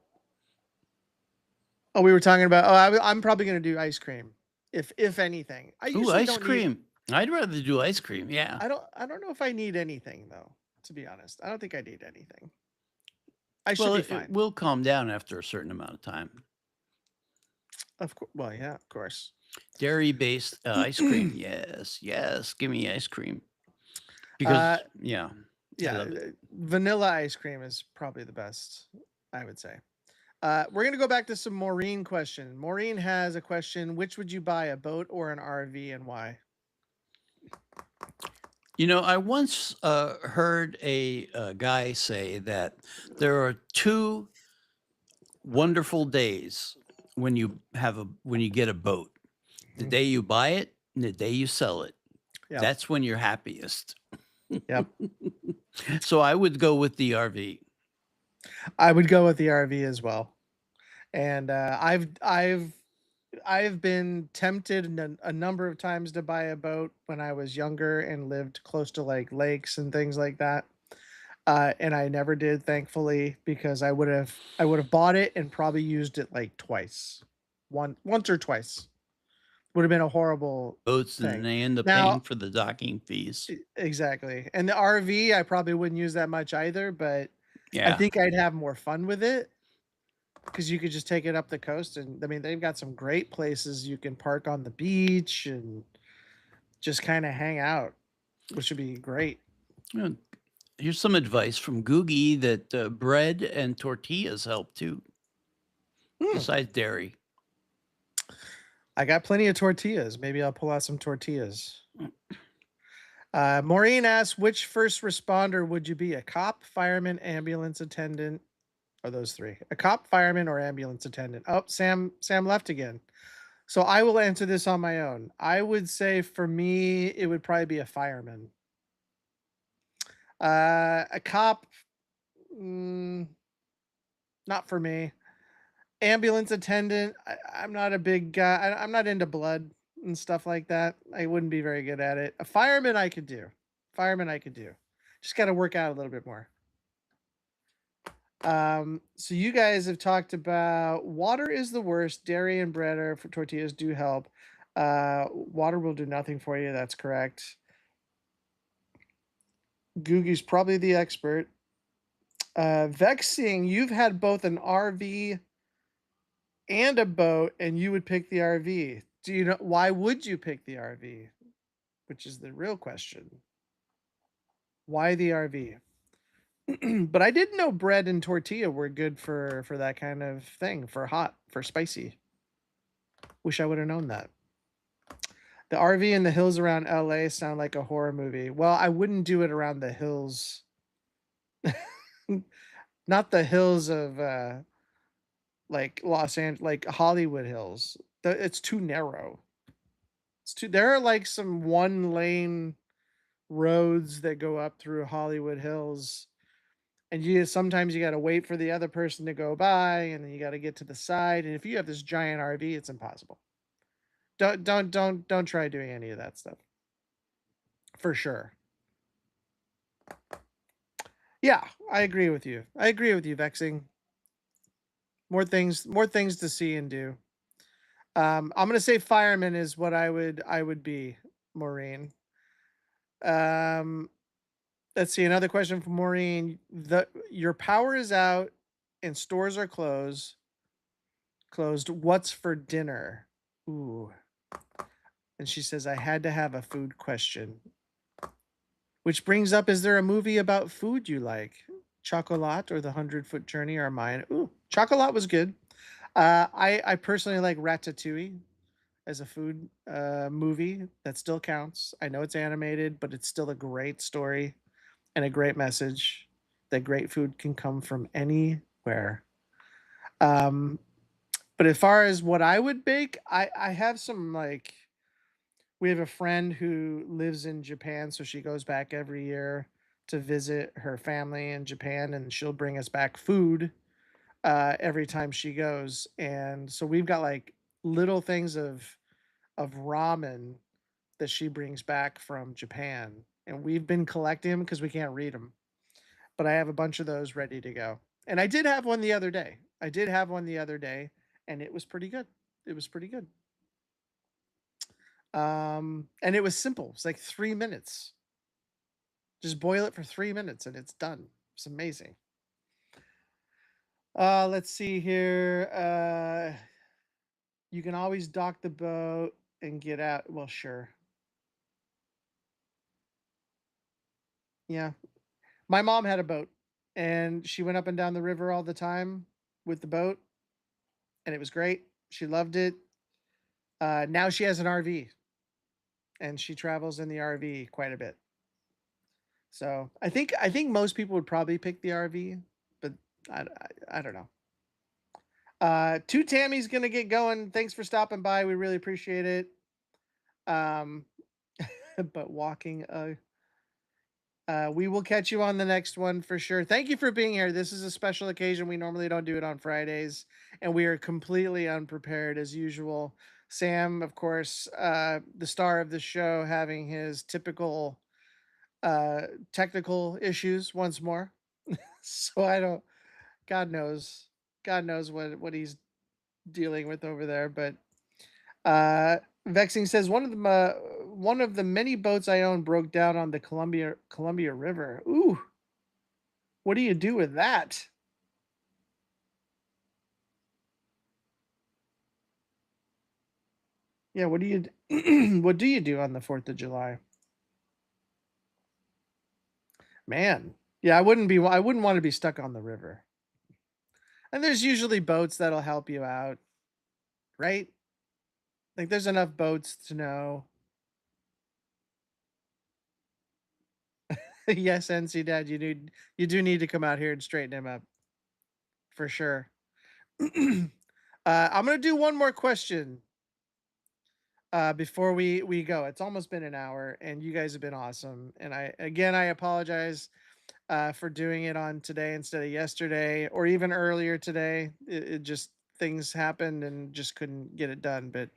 Oh, we were talking about. Oh, I'm probably going to do ice cream, if anything. I Ooh, usually ice don't cream. I'd rather do ice cream. Yeah. I don't know if I need anything though. To be honest, I don't think I need anything. I should Well, be it fine. will calm down after a certain amount of time. Of course. Well, yeah, of course. Dairy-based ice cream. Yes, yes. Give me ice cream. Because yeah, vanilla ice cream is probably the best, I would say. We're gonna go back to some Maureen question. Maureen has a question: which would you buy, a boat or an RV, and why? You know, I once heard a guy say that there are two wonderful days when you get a boat. The Mhm. day you buy it and the day you sell it. Yep. That's when you're happiest. Yep. So I would go with the RV. I would go with the RV as well. And I've been tempted a number of times to buy a boat when I was younger and lived close to like lakes and things like that. And I never did, thankfully, because I would have bought it and probably used it like twice, once or twice. Would have been a horrible Boats and thing. they end up paying Now, for the docking fees. exactly, and the RV I probably wouldn't use that much either, but I Yeah. think I'd have more fun with it because you could just take it up the coast, and I mean they've got some great places you can park on the beach and just kind of hang out, which would be great. Uh, Here's some advice from Googie that bread and tortillas help too, Hmm. besides dairy. I got plenty of tortillas. Maybe I'll pull out some tortillas. Maureen asks, which first responder would you be? A cop, fireman, ambulance attendant, or those three? A cop, fireman, or ambulance attendant? Oh, Sam left again. So I will answer this on my own. I would say for me, it would probably be a fireman. A cop, mm, not for me. Ambulance attendant, I'm not a big guy. I'm not into blood and stuff like that. I wouldn't be very good at it. A fireman, I could do. Fireman, I could do. Just got to work out a little bit more. So you guys have talked about water is the worst. Dairy and bread are for tortillas do help. Water will do nothing for you. That's correct. Googie's probably the expert. Vexing, you've had both an RV and a boat, and you would pick the RV. Do you know why would you pick the RV? Which is the real question. Why the RV? But I didn't know bread and tortilla were good for that kind of thing, for hot, for spicy. Wish I would have known that. The RV in the hills around LA sound like a horror movie. Well, I wouldn't do it around the hills. Not the hills of like Los Angeles, like Hollywood Hills. It's too narrow. It's too there are like some one lane roads that go up through Hollywood Hills, and sometimes you got to wait for the other person to go by, and then you got to get to the side, and if you have this giant RV, it's impossible. Don't try doing any of that stuff. For sure. Yeah, I agree with you. I agree with you, Vexing. More things to see and do. I'm gonna say fireman is what I would be, Maureen. Um, let's see, another question from Maureen. Your power is out and stores are closed. What's for dinner? Ooh. And she says, I had to have a food question. Which brings up, is there a movie about food you like? Chocolat or the 100-Foot Journey are mine. Ooh, Chocolat was good. I personally like Ratatouille as a food movie that still counts. I know it's animated, but it's still a great story and a great message that great food can come from anywhere. Um, but as far as what I would bake, I have some like we have a friend who lives in Japan, so she goes back every year to visit her family in Japan, and she'll bring us back food every time she goes. And so we've got like little things of ramen that she brings back from Japan, and we've been collecting them because we can't read them. But I have a bunch of those ready to go. And I did have one the other day. I did have one the other day, and it was pretty good. It was pretty good. And it was simple. It's like 3 minutes. Just boil it for 3 minutes and it's done. It's amazing. Let's see here. You can always dock the boat and get out. Well, sure. Yeah. My mom had a boat and she went up and down the river all the time with the boat, and it was great. She loved it. Now she has an RV and she travels in the RV quite a bit. So I think most people would probably pick the RV, but I don't know. Two Tammy's gonna get going. Thanks for stopping by. We really appreciate it. Um, but walking, we will catch you on the next one for sure. Thank you for being here. This is a special occasion. We normally don't do it on Fridays, and we are completely unprepared as usual. Sam, of course, the star of the show, having his typical uh technical issues once more. So I don't, God knows, God knows what he's dealing with over there. But uh Vexing says one of the many boats I own broke down on the Columbia River. Ooh, what do you do with that? Yeah, what do you what do you do on the 4th of July? Man. Yeah, I wouldn't want to be stuck on the river. And there's usually boats that'll help you out, right? Like there's enough boats to know. Yes, NC Dad, you do need to come out here and straighten him up for sure. I'm gonna do one more question before we go. It's almost been an hour, and you guys have been awesome. And I apologize for doing it on today instead of yesterday, or even earlier today. It just, things happened and just couldn't get it done. But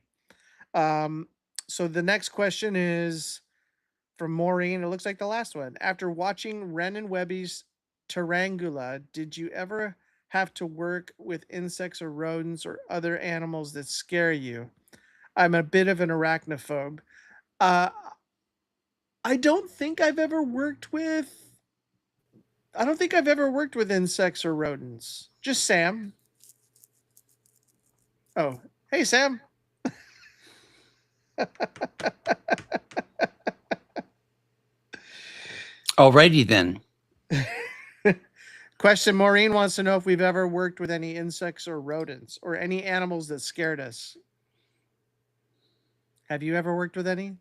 um, so the next question is from Maureen. It looks like the last one. After watching Ren and Webby's Tarantula, did you ever have to work with insects or rodents or other animals that scare you? I'm a bit of an arachnophobe. Uh, I don't think I've ever worked with. I don't think I've ever worked with insects or rodents. Just Sam. Oh, hey Sam. Alrighty then. Question: Maureen wants to know if we've ever worked with any insects or rodents or any animals that scared us. Have you ever worked with any?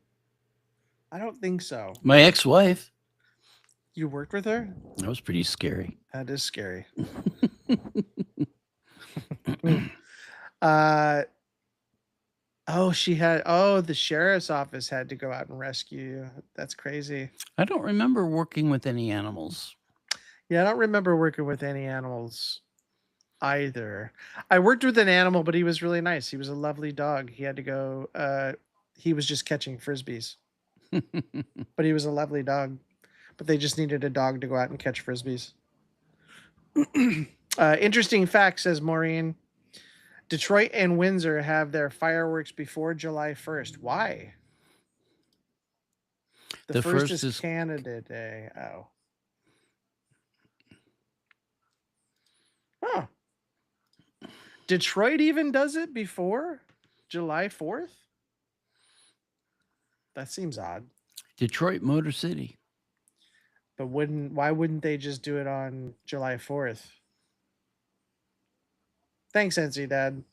I don't think so. My ex-wife. You worked with her? That was pretty scary. That is scary. uh oh, the sheriff's office had to go out and rescue you. That's crazy. I don't remember working with any animals. Yeah, I don't remember working with any animals either. I worked with an animal, but he was really nice. He was a lovely dog. He had to go he was just catching frisbees. But he was a lovely dog. But they just needed a dog to go out and catch frisbees. Interesting fact, says Maureen. Detroit and Windsor have their fireworks before July 1st. Why? The The first first is is Canada Day. Oh. Huh. Detroit even does it before July 4th? That seems odd. Detroit Motor City. But why wouldn't they just do it on July 4th? Thanks, NC Dad.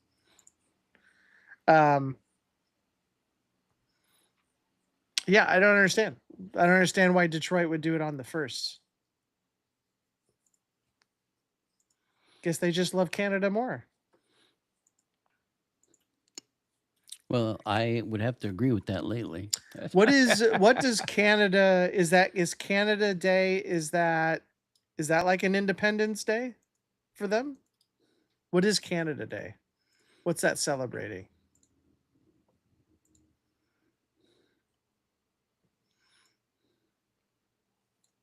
Um yeah, I don't understand. I don't understand why Detroit would do it on the first. Guess they just love Canada more. Well, I would have to agree with that lately. What does Canada, is Canada Day, is that like an Independence Day for them? What is Canada Day? What's that celebrating?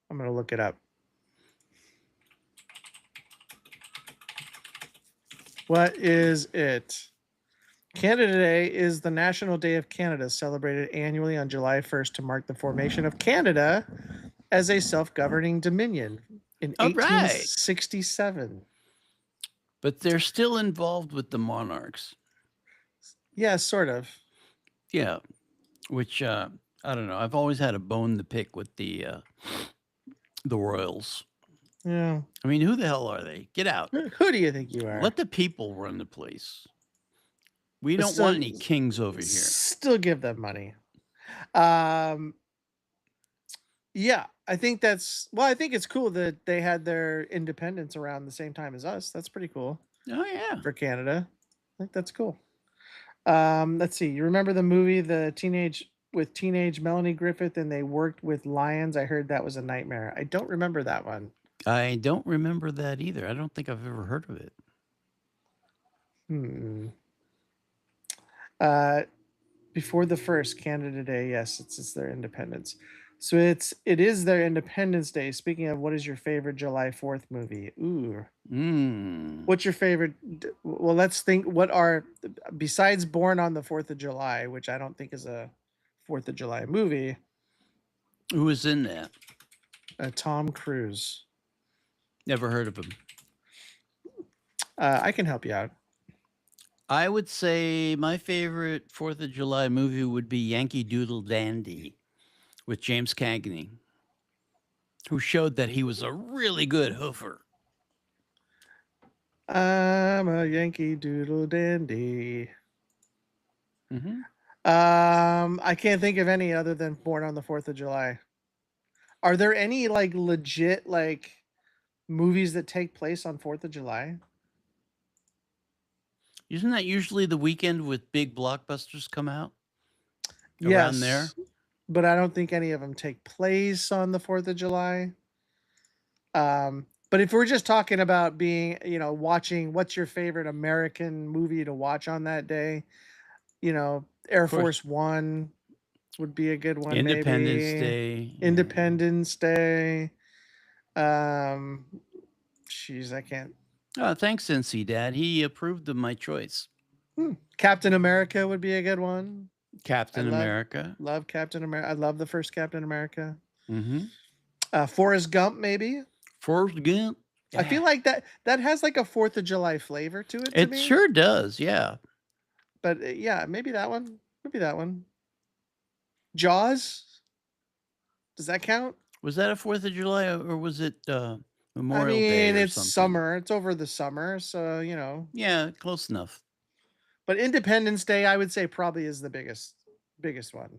I'm going to look it up. What is it? Canada Day is the National Day of Canada, celebrated annually on July 1st to mark the formation of Canada as a self-governing dominion in All right. 1867. But they're still involved with the monarchs. Yeah, sort of. Yeah. Which I don't know. I've always had a bone to pick with the royals. Yeah. I mean, who the hell are they? Get out. Who do you think you are? Let the people run the place. We But don't want any kings over here. Still give them money. Yeah, I think it's cool that they had their independence around the same time as us. That's pretty cool. Oh yeah. for Canada. I think that's cool. Let's see. You remember the movie The Teenage with teenage Melanie Griffith and they worked with lions? I heard that was a nightmare. I don't remember that one. I don't remember that either. I don't think I've ever heard of it. Hmm. Uh, before the first Canada Day, yes, it's their independence. So it is their Independence Day. Speaking of, what is your favorite July 4th movie? Ooh. Mm. What's your favorite? Well, let's think. What are, besides Born on the 4th of July, which I don't think is a 4th of July movie, Who was in that? Tom Cruise. Never heard of him. I can help you out. I would say my favorite 4th of July movie would be Yankee Doodle Dandy with James Cagney, who showed that he was a really good hoofer. I'm a Yankee Doodle Dandy. Mm-hmm. I can't think of any other than Born on the 4th of July. Are there any like legit like movies that take place on 4th of July? Isn't that usually the weekend with big blockbusters come out around there? Yes, but I don't think any of them take place on the 4th of July. But if we're just talking about being, watching, what's your favorite American movie to watch on that day? Air Of course, Force One would be a good one, Independence maybe. Day. Yeah. Independence Day. Um, Jeez, I can't. Oh, thanks, NC Dad. He approved of my choice. Captain America would be a good one. I Captain America. love Captain America. I love the first Captain America. Mm-hmm. Forrest Gump, maybe. Forrest Gump. I feel like that has like a 4th of July flavor to it to It me. sure does. Yeah. But yeah, maybe that one. Maybe that one. Jaws. Does that count? Was that a 4th of July or was it I Memorial Day mean, or it's something? summer. It's over the summer, so Yeah, close enough. But Independence Day, I would say, probably is the biggest one.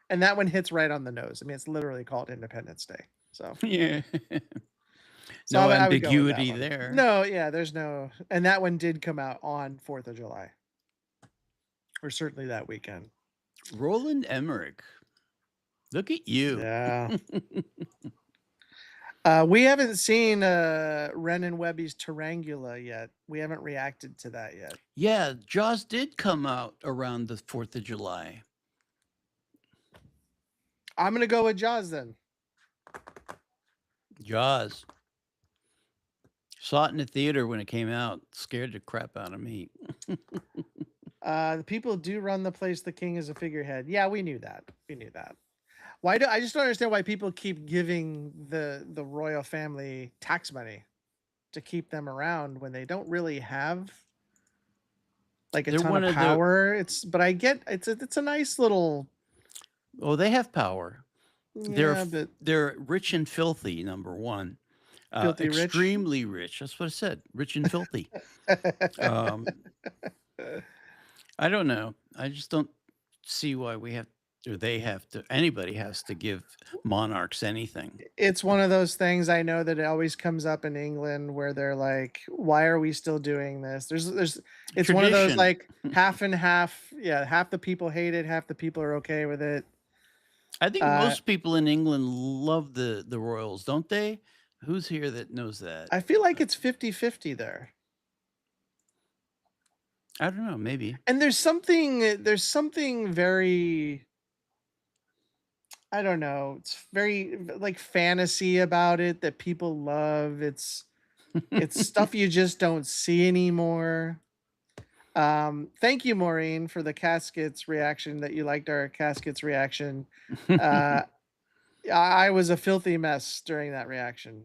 And that one hits right on the nose. I mean, it's literally called Independence Day. So Yeah. So No I would go with that ambiguity one. there. No, yeah, there's no, and that one did come out on 4th of July, or certainly that weekend. Roland Emmerich. Look at you. Yeah. We haven't seen Ren and Webby's Tarantula yet. We haven't reacted to that yet. Yeah, Jaws did come out around the 4th of July. I'm gonna go with Jaws then. Jaws. Saw it in the theater when it came out. Scared the crap out of me. The people do run the place. The king is a figurehead. Yeah, we knew that. We knew that. Why do I just don't understand why people keep giving the royal family tax money to keep them around when they don't really have like a They're ton one of of the- power. But I get it's a nice little. Oh, they have power. Yeah, but They're rich and filthy, number one. Filthy rich? Extremely rich. That's what I said. Rich and filthy. I don't know. I just don't see why we have or they have to anybody has to give monarchs anything. It's one of those things. I know that it always comes up in England where they're like, "Why are we still doing this?" It's one of those Tradition. like half and half. Yeah, half the people hate it, half the people are okay with it. I think most people in England love the royals, don't they? Who's here that knows that? I feel like it's 50-50 there. I don't know, maybe. And there's something very, I don't know, it's very like fantasy about it that people love. It's stuff you just don't see anymore. Thank you, Maureen, for the caskets reaction, that you liked our caskets reaction. I was a filthy mess during that reaction.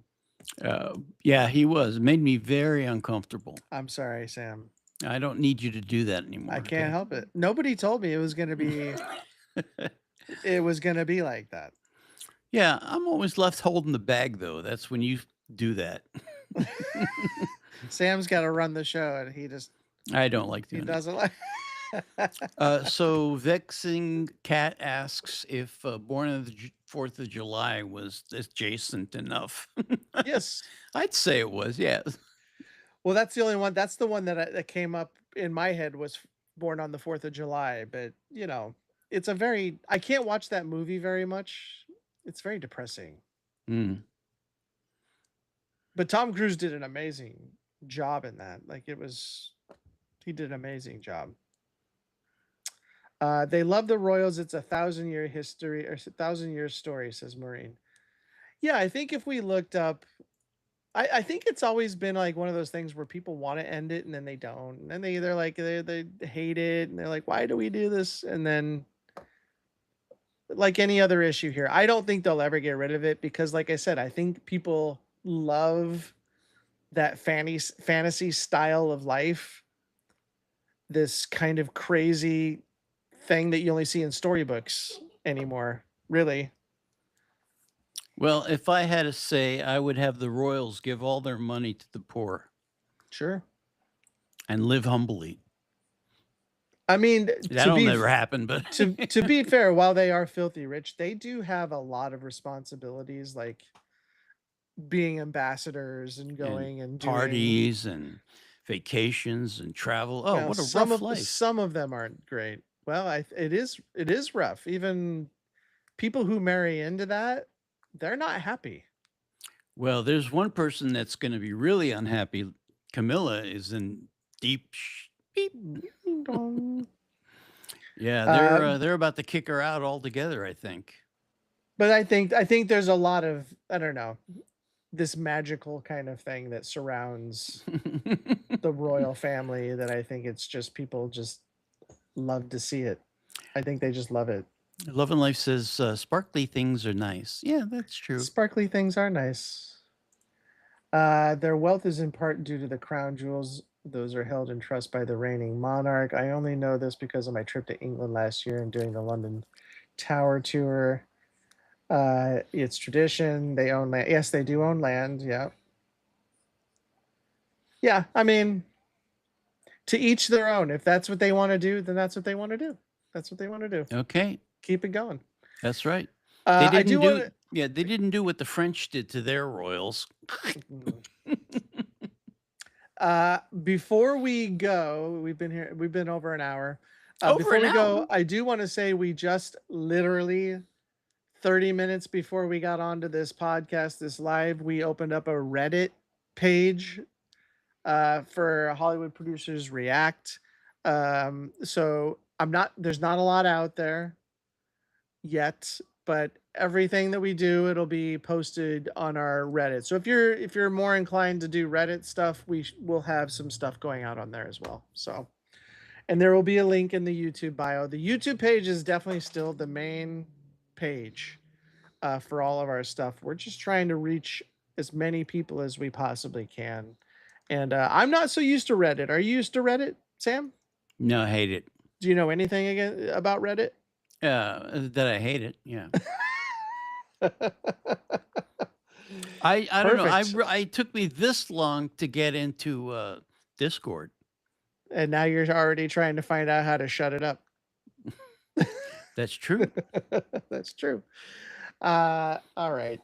Yeah, he was. It made me very uncomfortable. I'm sorry, Sam. I don't need you to do that anymore. I can't help it. Nobody told me it was going to be like that. Yeah, I'm always left holding the bag though. That's when you do that. Sam's got to run the show, and I don't like he doing doesn't like. So Vexing Cat asks if Born on the 4th of July was adjacent enough. Yes. I'd say it was, yes. Well, that's the only one that's the one that came up in my head was Born on the 4th of July, but, it's a very I can't watch that movie very much. It's very depressing. Mm. But Tom Cruise did an amazing job in that. Like, he did an amazing job. They love the Royals. It's a 1,000-year history or 1,000-year story, says Maureen. Yeah, I think if we looked up I think it's always been like one of those things where people want to end it and then they don't. And then they either like they hate it and they're like, why do we do this? And then like any other issue here, I don't think they'll ever get rid of it because, like I said, I think people love that fantasy style of life, this kind of crazy thing that you only see in storybooks anymore, really. Well, if I had to say, I would have the royals give all their money to the poor Sure. and live humbly. I mean, That'll never happen, but to be fair, while they are filthy rich, they do have a lot of responsibilities, like being ambassadors and going and doing parties and vacations and travel. Oh, what a rough life. some of them aren't great. Well, it is rough. Even people who marry into that, they're not happy. Well, there's one person that's going to be really unhappy. Camilla is in deep beep. Yeah, they're about to kick her out altogether, I think. But I think there's a lot of, I don't know, this magical kind of thing that surrounds the royal family that I think it's just people just love to see it. I think they just love it. Love and Life says sparkly things are nice. Yeah, that's true. Sparkly things are nice. Their wealth is in part due to the crown jewels. Those are held in trust by the reigning monarch. I only know this because of my trip to England last year and doing the London Tower tour. It's tradition. They own land. Yes, they do own land. Yeah. Yeah. I mean, to each their own. If that's what they want to do, then that's what they want to do. That's what they want to do. Okay. Keep it going. That's right. They didn't do what the French did to their royals. Before we go, we've been over an hour. I do want to say we just literally 30 minutes before we got onto this podcast, this live, we opened up a Reddit page for Hollywood Producers React. So there's not a lot out there yet, but everything that we do, it'll be posted on our Reddit. So if you're more inclined to do Reddit stuff, we'll have some stuff going out on there as well. So, and there will be a link in the YouTube bio. The YouTube page is definitely still the main page for all of our stuff. We're just trying to reach as many people as we possibly can. And I'm not so used to Reddit. Are you used to Reddit, Sam? No, I hate it. Do you know anything about Reddit? That I hate it. Yeah. I don't know. I took me this long to get into Discord. And now you're already trying to find out how to shut it up. That's true. That's true. All right.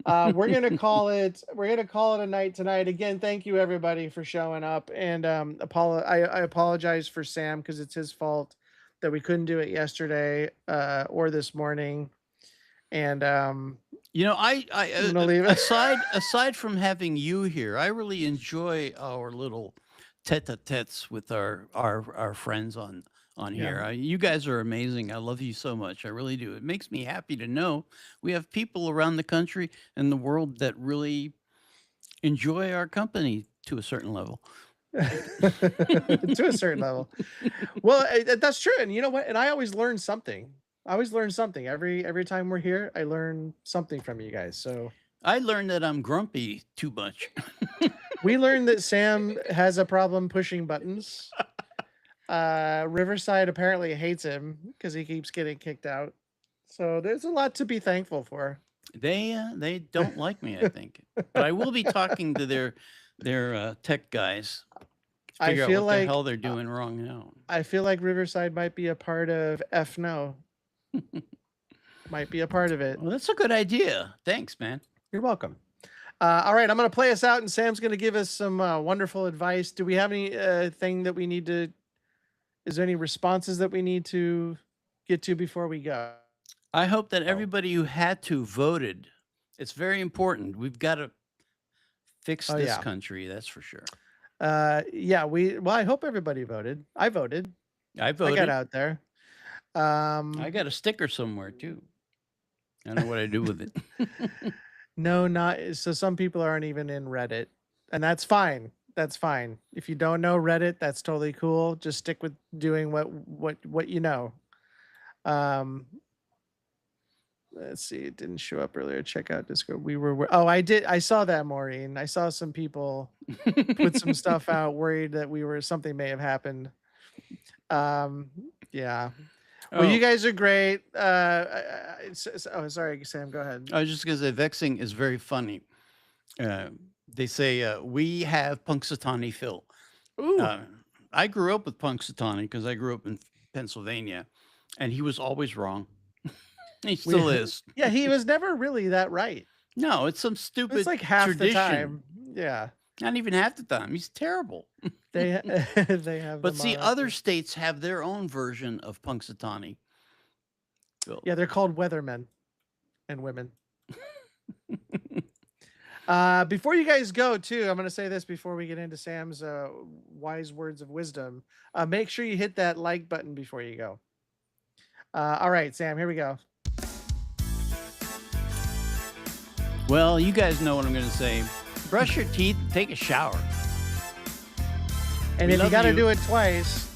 We're gonna call it a night tonight. Again, thank you everybody for showing up. And I apologize for Sam because it's his fault that we couldn't do it yesterday or this morning. And aside from having you here, I really enjoy our little tete-a-tetes with our friends on here. You guys are amazing. I love you so much. I really do. It makes me happy to know we have people around the country and the world that really enjoy our company to a certain level. To a certain level. Well, that's true. And you know what? And I always learn something. Every time we're here. I learn something from you guys. So I learned that I'm grumpy too much. We learned that Sam has a problem pushing buttons. Riverside apparently hates him because he keeps getting kicked out. So there's a lot to be thankful for. They don't like me, I think. But I will be talking to their tech guys. I feel what the hell they're doing wrong now. I feel like Riverside might be a part of F No. Might be a part of it. Well, that's a good idea. Thanks, man. You're welcome. All right, I'm gonna play us out, and Sam's gonna give us some wonderful advice. Do we have any thing that we need to? Is there any responses that we need to get to before we go? I hope that Oh, everybody who had to voted. It's very important. We've got to fix oh this yeah, country, that's for sure. yeah. Well, I hope everybody voted. I voted. I I got voted. out there. I Um, got a sticker somewhere too. I don't know what I do with it. no, not so. Some people aren't even in Reddit, and that's fine. That's fine. If you don't know Reddit, that's totally cool. Just stick with doing what you know. Um, let's see. It didn't show up earlier. Check out Discord. Oh, I did. I saw that, Maureen. I saw some people put some stuff out, worried that something may have happened. Um, yeah. Well, you Oh, guys are great. Oh, sorry, Sam. Go ahead. I was just gonna say vexing is very funny. They say we have Punxsutawney Phil. Ooh, Uh, I grew up with Punxsutawney because I grew up in Pennsylvania, and he was always wrong. He we. still is. Yeah, he was never really that right. No, it's some It's stupid like half the tradition. time. Yeah, Not even half the time. He's terrible. they they have the But see, other moniker. states have their own version of Punxsutawney Phil. Yeah, they're called weathermen and women. Before you guys go, too, I'm going to say this before we get into Sam's wise words of wisdom. Make sure you hit that like button before you go. All right, Sam, here we go. Well, you guys know what I'm going to say. Brush your teeth, take a shower. And We if you love got to you. do it twice,